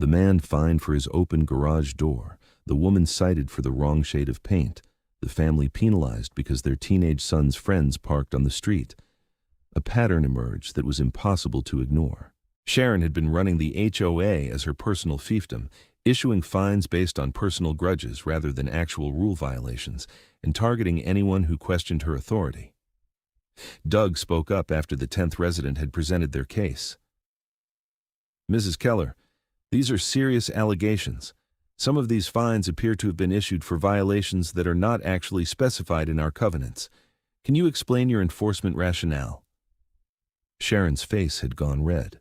The man fined for his open garage door, the woman cited for the wrong shade of paint, the family penalized because their teenage son's friends parked on the street. A pattern emerged that was impossible to ignore. Sharon had been running the HOA as her personal fiefdom, issuing fines based on personal grudges rather than actual rule violations, and targeting anyone who questioned her authority. Doug spoke up after the 10th resident had presented their case. Mrs. Keller, these are serious allegations. Some of these fines appear to have been issued for violations that are not actually specified in our covenants. Can you explain your enforcement rationale? Sharon's face had gone red.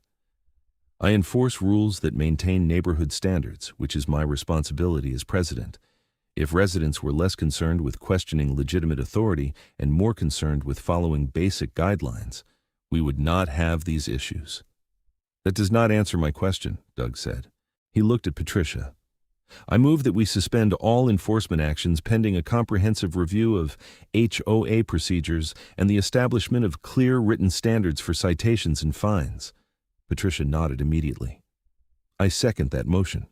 I enforce rules that maintain neighborhood standards, which is my responsibility as president. If residents were less concerned with questioning legitimate authority and more concerned with following basic guidelines, we would not have these issues. That does not answer my question, Doug said. He looked at Patricia. I move that we suspend all enforcement actions pending a comprehensive review of HOA procedures and the establishment of clear written standards for citations and fines. Patricia nodded immediately. I second that motion.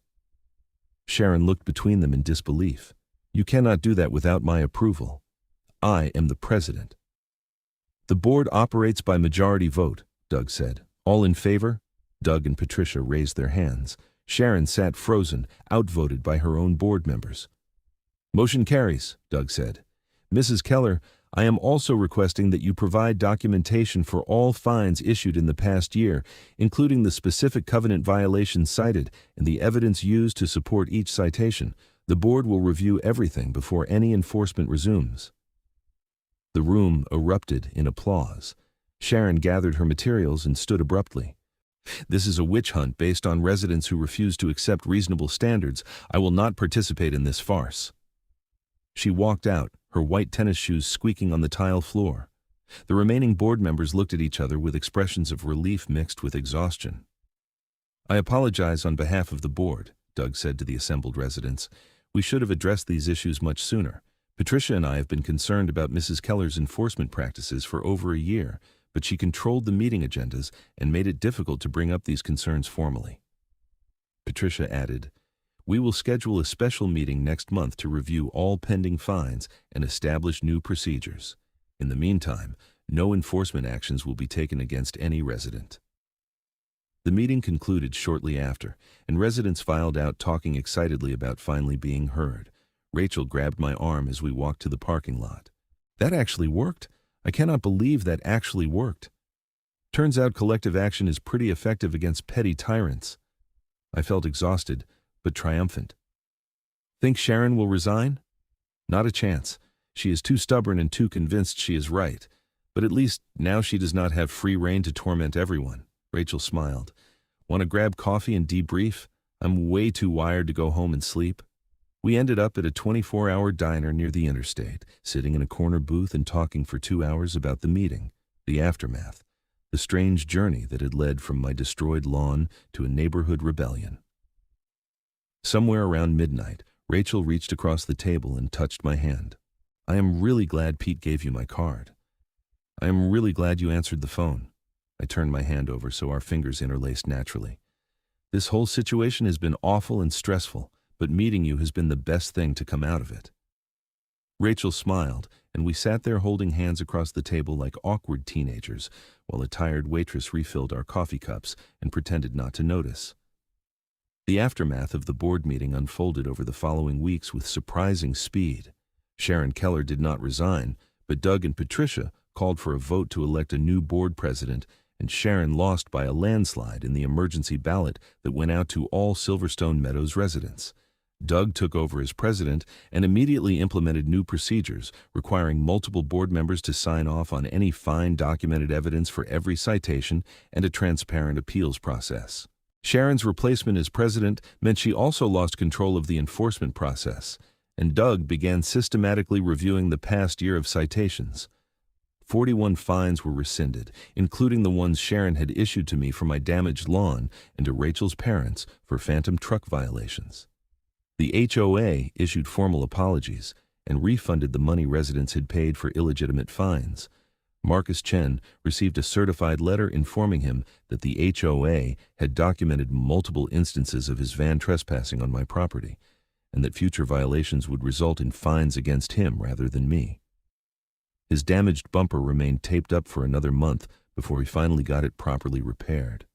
Sharon looked between them in disbelief. You cannot do that without my approval. I am the president. The board operates by majority vote, Doug said. All in favor? Doug and Patricia raised their hands. Sharon sat frozen, outvoted by her own board members. Motion carries, Doug said. Mrs. Keller, I am also requesting that you provide documentation for all fines issued in the past year, including the specific covenant violations cited and the evidence used to support each citation. The board will review everything before any enforcement resumes. The room erupted in applause. Sharon gathered her materials and stood abruptly. This is a witch hunt based on residents who refuse to accept reasonable standards. I will not participate in this farce. She walked out, her white tennis shoes squeaking on the tile floor. The remaining board members looked at each other with expressions of relief mixed with exhaustion. I apologize on behalf of the board, Doug said to the assembled residents. We should have addressed these issues much sooner. Patricia and I have been concerned about Mrs. Keller's enforcement practices for over a year, but she controlled the meeting agendas and made it difficult to bring up these concerns formally. Patricia added, We will schedule a special meeting next month to review all pending fines and establish new procedures. In the meantime, no enforcement actions will be taken against any resident. The meeting concluded shortly after, and residents filed out talking excitedly about finally being heard. Rachel grabbed my arm as we walked to the parking lot. That actually worked. I cannot believe that actually worked. Turns out collective action is pretty effective against petty tyrants. I felt exhausted, but triumphant. Think Sharon will resign? Not a chance. She is too stubborn and too convinced she is right. But at least now she does not have free rein to torment everyone. Rachel smiled. Want to grab coffee and debrief? I'm way too wired to go home and sleep. We ended up at a 24-hour diner near the interstate, sitting in a corner booth and talking for 2 hours about the meeting, the aftermath, the strange journey that had led from my destroyed lawn to a neighborhood rebellion. Somewhere around midnight, Rachel reached across the table and touched my hand. I am really glad Pete gave you my card. I am really glad you answered the phone. I turned my hand over so our fingers interlaced naturally. This whole situation has been awful and stressful, but meeting you has been the best thing to come out of it. Rachel smiled, and we sat there holding hands across the table like awkward teenagers, while a tired waitress refilled our coffee cups and pretended not to notice. The aftermath of the board meeting unfolded over the following weeks with surprising speed. Sharon Keller did not resign, but Doug and Patricia called for a vote to elect a new board president, and Sharon lost by a landslide in the emergency ballot that went out to all Silverstone Meadows residents. Doug took over as president and immediately implemented new procedures requiring multiple board members to sign off on any fine documented evidence for every citation and a transparent appeals process. Sharon's replacement as president meant she also lost control of the enforcement process, and Doug began systematically reviewing the past year of citations. 41 fines were rescinded, including the ones Sharon had issued to me for my damaged lawn and to Rachel's parents for phantom truck violations. The HOA issued formal apologies and refunded the money residents had paid for illegitimate fines. Marcus Chen received a certified letter informing him that the HOA had documented multiple instances of his van trespassing on my property, and that future violations would result in fines against him rather than me. His damaged bumper remained taped up for another month before he finally got it properly repaired.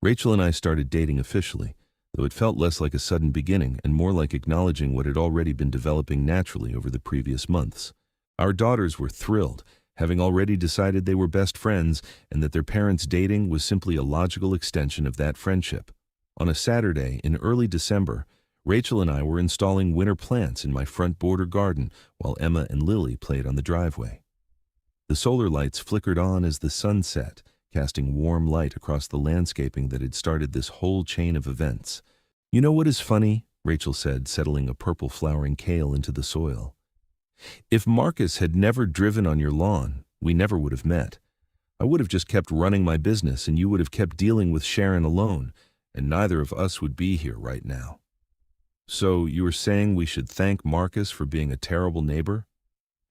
Rachel and I started dating officially, though it felt less like a sudden beginning and more like acknowledging what had already been developing naturally over the previous months. Our daughters were thrilled, having already decided they were best friends and that their parents' dating was simply a logical extension of that friendship. On a Saturday in early December, Rachel and I were installing winter plants in my front border garden while Emma and Lily played on the driveway. The solar lights flickered on as the sun set, casting warm light across the landscaping that had started this whole chain of events. "You know what is funny?" Rachel said, settling a purple flowering kale into the soil. "If Marcus had never driven on your lawn, we never would have met. I would have just kept running my business and you would have kept dealing with Sharon alone, and neither of us would be here right now." "So you are saying we should thank Marcus for being a terrible neighbor?"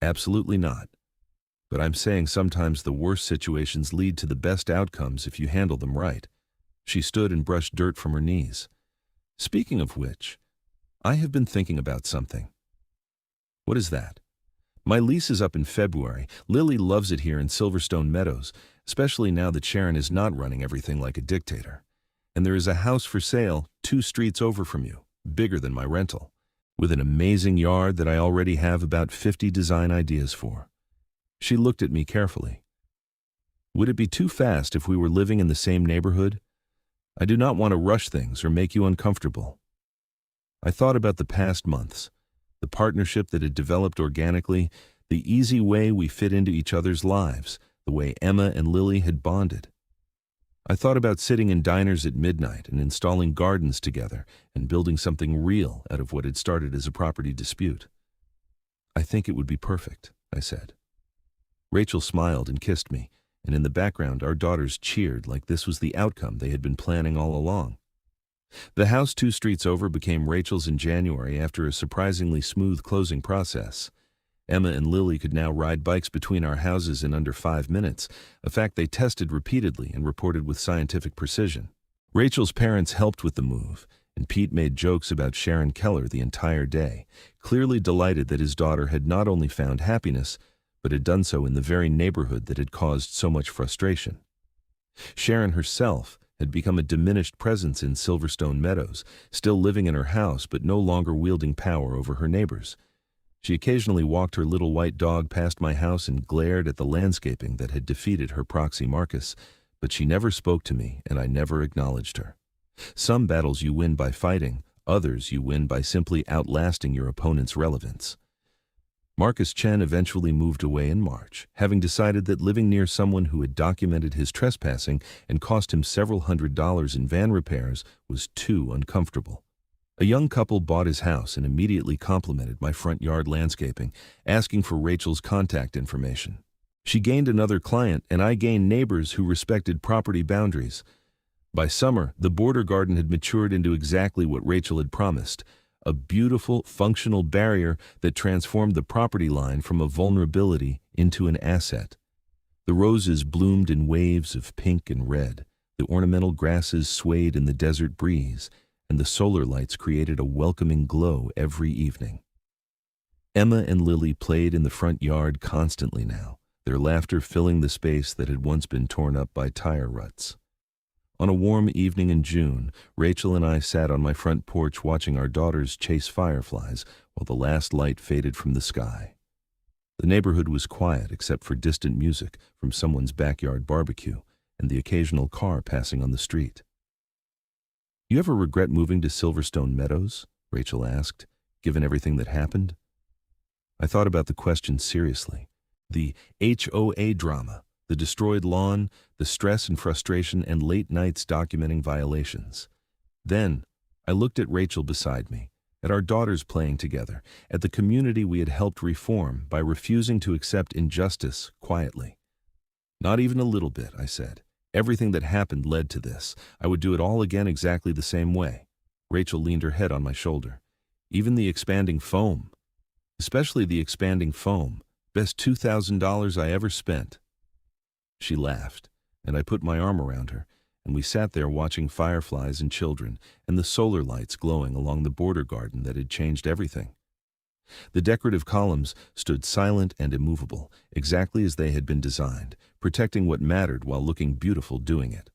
"Absolutely not. But I'm saying sometimes the worst situations lead to the best outcomes if you handle them right." She stood and brushed dirt from her knees. "Speaking of which, I have been thinking about something." "What is that?" "My lease is up in February. Lily loves it here in Silverstone Meadows, especially now that Sharon is not running everything like a dictator. And there is a house for sale 2 streets over from you, bigger than my rental, with an amazing yard that I already have about 50 design ideas for." She looked at me carefully. "Would it be too fast if we were living in the same neighborhood? I do not want to rush things or make you uncomfortable." I thought about the past months, the partnership that had developed organically, the easy way we fit into each other's lives, the way Emma and Lily had bonded. I thought about sitting in diners at midnight and installing gardens together and building something real out of what had started as a property dispute. "I think it would be perfect," I said. Rachel smiled and kissed me, and in the background our daughters cheered like this was the outcome they had been planning all along. The house 2 streets over became Rachel's in January after a surprisingly smooth closing process. Emma and Lily could now ride bikes between our houses in under 5 minutes, a fact they tested repeatedly and reported with scientific precision. Rachel's parents helped with the move, and Pete made jokes about Sharon Keller the entire day, clearly delighted that his daughter had not only found happiness, but had done so in the very neighborhood that had caused so much frustration. Sharon herself had become a diminished presence in Silverstone Meadows, still living in her house but no longer wielding power over her neighbors. She occasionally walked her little white dog past my house and glared at the landscaping that had defeated her proxy Marcus, but she never spoke to me and I never acknowledged her. Some battles you win by fighting, others you win by simply outlasting your opponent's relevance. Marcus Chen eventually moved away in March, having decided that living near someone who had documented his trespassing and cost him several $100s in van repairs was too uncomfortable. A young couple bought his house and immediately complimented my front yard landscaping, asking for Rachel's contact information. She gained another client and I gained neighbors who respected property boundaries. By summer, the border garden had matured into exactly what Rachel had promised, a beautiful, functional barrier that transformed the property line from a vulnerability into an asset. The roses bloomed in waves of pink and red, the ornamental grasses swayed in the desert breeze, and the solar lights created a welcoming glow every evening. Emma and Lily played in the front yard constantly now, their laughter filling the space that had once been torn up by tire ruts. On a warm evening in June, Rachel and I sat on my front porch watching our daughters chase fireflies while the last light faded from the sky. The neighborhood was quiet except for distant music from someone's backyard barbecue and the occasional car passing on the street. "You ever regret moving to Silverstone Meadows?" Rachel asked, given everything that happened. I thought about the question seriously. The HOA drama, the destroyed lawn, the stress and frustration, and late nights documenting violations. Then, I looked at Rachel beside me, at our daughters playing together, at the community we had helped reform by refusing to accept injustice quietly. "Not even a little bit," I said. "Everything that happened led to this. I would do it all again exactly the same way." Rachel leaned her head on my shoulder. "Even the expanding foam. Especially the expanding foam. Best $2,000 I ever spent." She laughed, and I put my arm around her, and we sat there watching fireflies and children and the solar lights glowing along the border garden that had changed everything. The decorative columns stood silent and immovable, exactly as they had been designed, protecting what mattered while looking beautiful doing it.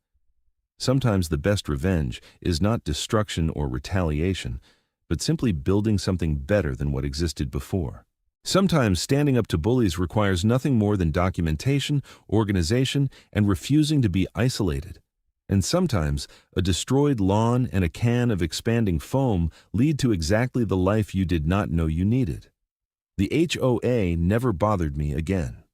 Sometimes the best revenge is not destruction or retaliation, but simply building something better than what existed before. Sometimes standing up to bullies requires nothing more than documentation, organization, and refusing to be isolated. And sometimes a destroyed lawn and a can of expanding foam lead to exactly the life you did not know you needed. The HOA never bothered me again.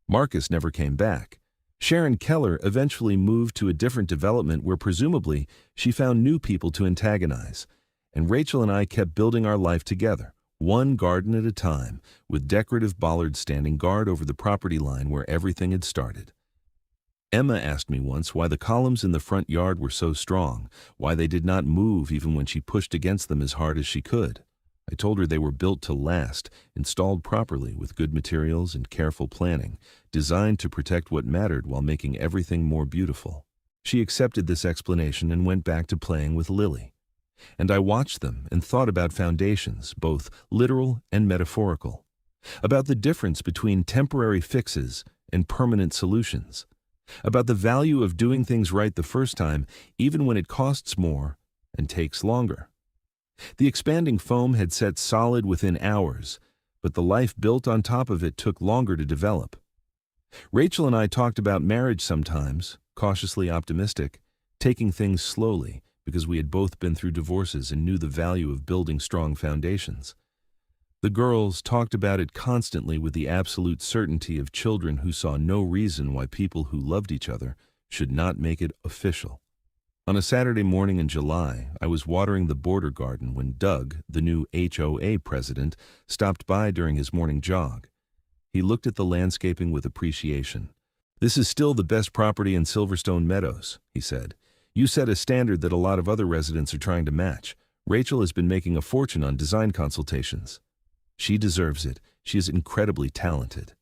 Marcus never came back. Sharon Keller eventually moved to a different development where presumably she found new people to antagonize. And Rachel and I kept building our life together, one garden at a time, with decorative bollards standing guard over the property line where everything had started. Emma asked me once why the columns in the front yard were so strong, why they did not move even when she pushed against them as hard as she could. I told her they were built to last, installed properly with good materials and careful planning, designed to protect what mattered while making everything more beautiful. She accepted this explanation and went back to playing with Lily. And I watched them and thought about foundations, both literal and metaphorical, about the difference between temporary fixes and permanent solutions, about the value of doing things right the first time, even when it costs more and takes longer. The expanding foam had set solid within hours, but the life built on top of it took longer to develop. Rachel and I talked about marriage sometimes, cautiously optimistic, taking things slowly, because we had both been through divorces and knew the value of building strong foundations. The girls talked about it constantly with the absolute certainty of children who saw no reason why people who loved each other should not make it official. On a Saturday morning in July, I was watering the border garden when Doug, the new HOA president, stopped by during his morning jog. He looked at the landscaping with appreciation. "This is still the best property in Silverstone Meadows," he said. "You set a standard that a lot of other residents are trying to match. Rachel has been making a fortune on design consultations." "She deserves it. She is incredibly talented."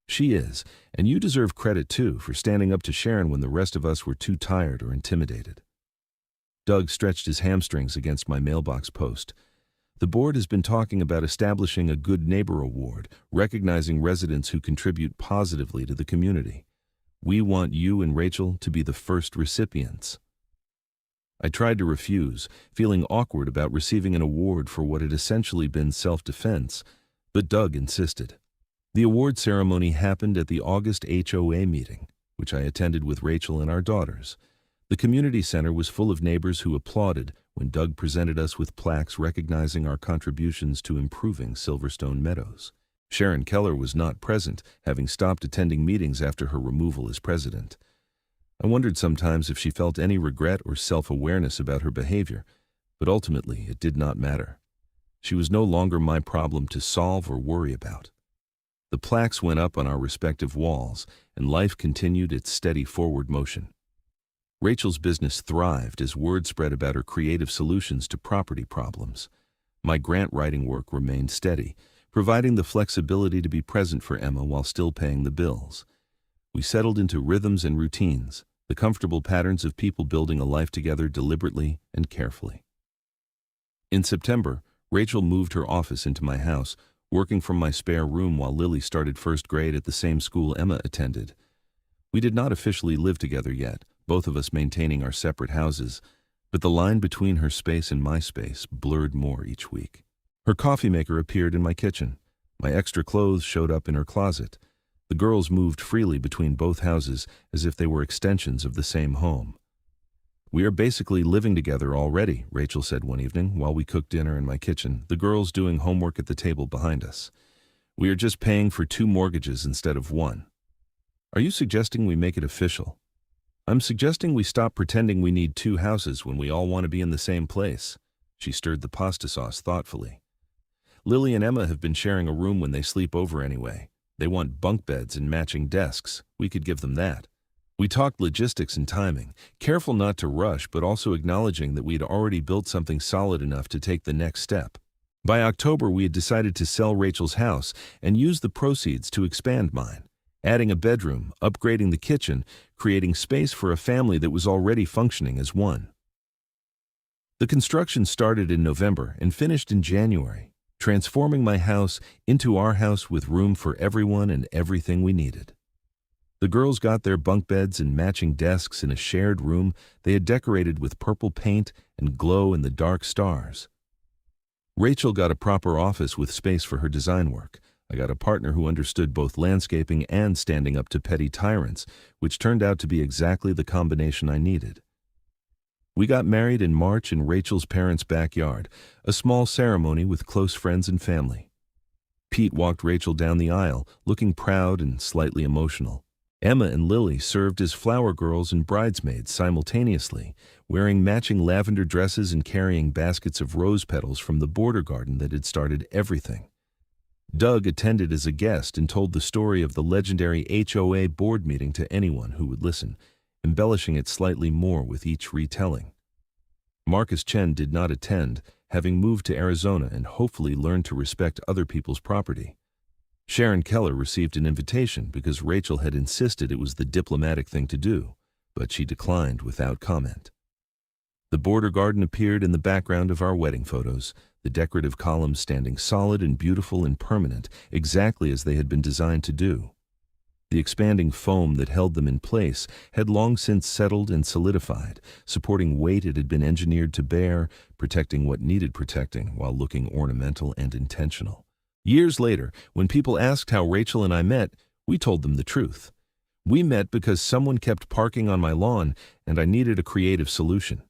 "She is, and you deserve credit too for standing up to Sharon when the rest of us were too tired or intimidated." Doug stretched his hamstrings against my mailbox post. "The board has been talking about establishing a Good Neighbor Award, recognizing residents who contribute positively to the community. We want you and Rachel to be the first recipients." I tried to refuse, feeling awkward about receiving an award for what had essentially been self-defense, but Doug insisted. The award ceremony happened at the August HOA meeting, which I attended with Rachel and our daughters. The community center was full of neighbors who applauded when Doug presented us with plaques recognizing our contributions to improving Silverstone Meadows. Sharon Keller was not present, having stopped attending meetings after her removal as president. I wondered sometimes if she felt any regret or self-awareness about her behavior, but ultimately it did not matter. She was no longer my problem to solve or worry about. The plaques went up on our respective walls, and life continued its steady forward motion. Rachel's business thrived as word spread about her creative solutions to property problems. My grant writing work remained steady, providing the flexibility to be present for Emma while still paying the bills. We settled into rhythms and routines, the comfortable patterns of people building a life together deliberately and carefully. In September, Rachel moved her office into my house, working from my spare room while Lily started first grade at the same school Emma attended. We did not officially live together yet, both of us maintaining our separate houses, but the line between her space and my space blurred more each week. Her coffee maker appeared in my kitchen. My extra clothes showed up in her closet. The girls moved freely between both houses as if they were extensions of the same home. "We are basically living together already," Rachel said one evening while we cooked dinner in my kitchen, the girls doing homework at the table behind us. "We are just paying for 2 mortgages instead of 1. Are you suggesting we make it official?" "I'm suggesting we stop pretending we need 2 houses when we all want to be in the same place." She stirred the pasta sauce thoughtfully. "Lily and Emma have been sharing a room when they sleep over anyway. They want bunk beds and matching desks. We could give them that." We talked logistics and timing, careful not to rush but also acknowledging that we had already built something solid enough to take the next step. By October, we had decided to sell Rachel's house and use the proceeds to expand mine, adding a bedroom, upgrading the kitchen, creating space for a family that was already functioning as one. The construction started in November and finished in January, transforming my house into our house with room for everyone and everything we needed. The girls got their bunk beds and matching desks in a shared room they had decorated with purple paint and glow-in-the-dark stars. Rachel got a proper office with space for her design work. I got a partner who understood both landscaping and standing up to petty tyrants, which turned out to be exactly the combination I needed. We got married in March in Rachel's parents' backyard, a small ceremony with close friends and family. Pete walked Rachel down the aisle, looking proud and slightly emotional. Emma and Lily served as flower girls and bridesmaids simultaneously, wearing matching lavender dresses and carrying baskets of rose petals from the border garden that had started everything. Doug attended as a guest and told the story of the legendary HOA board meeting to anyone who would listen, embellishing it slightly more with each retelling. Marcus Chen did not attend, having moved to Arizona and hopefully learned to respect other people's property. Sharon Keller received an invitation because Rachel had insisted it was the diplomatic thing to do, but she declined without comment. The border garden appeared in the background of our wedding photos, the decorative columns standing solid and beautiful and permanent, exactly as they had been designed to do. The expanding foam that held them in place had long since settled and solidified, supporting weight it had been engineered to bear, protecting what needed protecting while looking ornamental and intentional. Years later, when people asked how Rachel and I met, we told them the truth. We met because someone kept parking on my lawn and I needed a creative solution.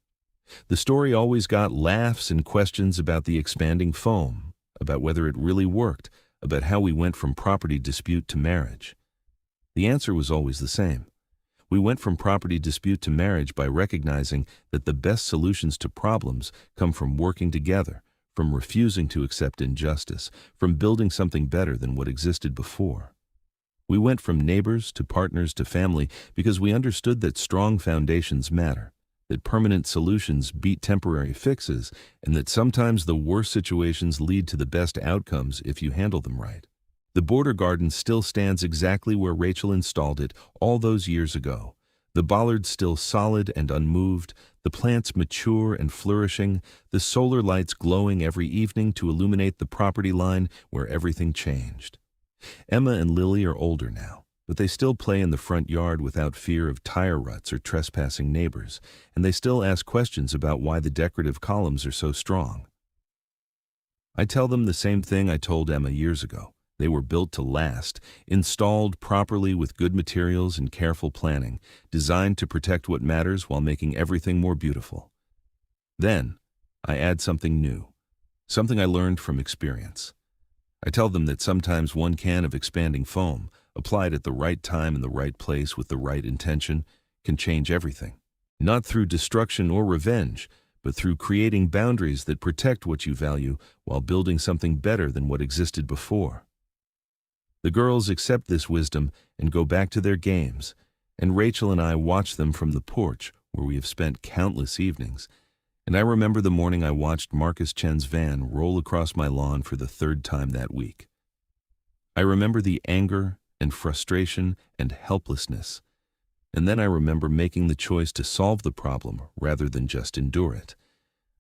The story always got laughs and questions about the expanding foam, about whether it really worked, about how we went from property dispute to marriage. The answer was always the same. We went from property dispute to marriage by recognizing that the best solutions to problems come from working together, from refusing to accept injustice, from building something better than what existed before. We went from neighbors to partners to family because we understood that strong foundations matter, that permanent solutions beat temporary fixes, and that sometimes the worst situations lead to the best outcomes if you handle them right. The border garden still stands exactly where Rachel installed it all those years ago. The bollards still solid and unmoved, the plants mature and flourishing, the solar lights glowing every evening to illuminate the property line where everything changed. Emma and Lily are older now, but they still play in the front yard without fear of tire ruts or trespassing neighbors, and they still ask questions about why the decorative columns are so strong. I tell them the same thing I told Emma years ago. They were built to last, installed properly with good materials and careful planning, designed to protect what matters while making everything more beautiful. Then, I add something new, something I learned from experience. I tell them that sometimes one can of expanding foam, applied at the right time in the right place with the right intention, can change everything. Not through destruction or revenge, but through creating boundaries that protect what you value while building something better than what existed before. The girls accept this wisdom and go back to their games, and Rachel and I watch them from the porch where we have spent countless evenings, and I remember the morning I watched Marcus Chen's van roll across my lawn for the 3rd time that week. I remember the anger and frustration and helplessness, and then I remember making the choice to solve the problem rather than just endure it.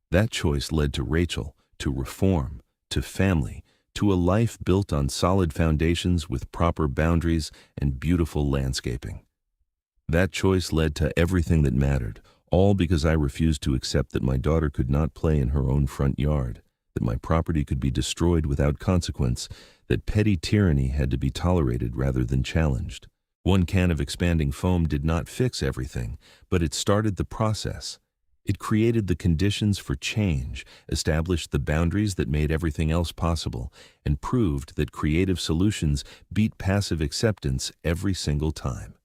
That choice led to Rachel, to reform, to family, to a life built on solid foundations with proper boundaries and beautiful landscaping. That choice led to everything that mattered, all because I refused to accept that my daughter could not play in her own front yard, that my property could be destroyed without consequence, that petty tyranny had to be tolerated rather than challenged. One can of expanding foam did not fix everything, but it started the process. It created the conditions for change, established the boundaries that made everything else possible, and proved that creative solutions beat passive acceptance every single time.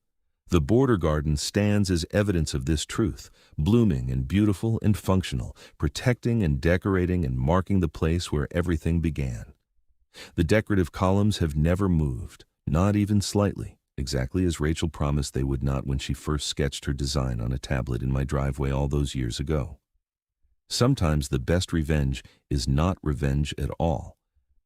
The border garden stands as evidence of this truth, blooming and beautiful and functional, protecting and decorating and marking the place where everything began. The decorative columns have never moved, not even slightly, exactly as Rachel promised they would not when she first sketched her design on a tablet in my driveway all those years ago. Sometimes the best revenge is not revenge at all,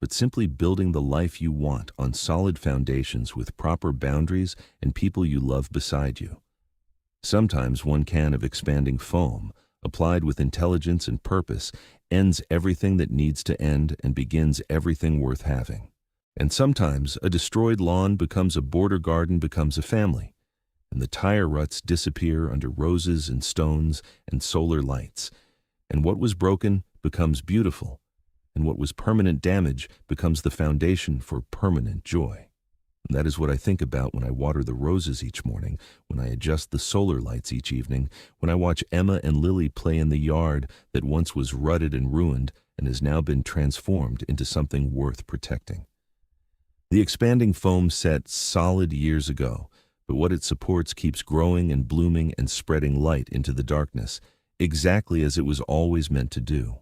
but simply building the life you want on solid foundations with proper boundaries and people you love beside you. Sometimes one can of expanding foam, applied with intelligence and purpose, ends everything that needs to end and begins everything worth having. And sometimes a destroyed lawn becomes a border garden, becomes a family, and the tire ruts disappear under roses and stones and solar lights, and what was broken becomes beautiful, and what was permanent damage becomes the foundation for permanent joy. And that is what I think about when I water the roses each morning, when I adjust the solar lights each evening, when I watch Emma and Lily play in the yard that once was rutted and ruined and has now been transformed into something worth protecting. The expanding foam set solid years ago, but what it supports keeps growing and blooming and spreading light into the darkness, exactly as it was always meant to do.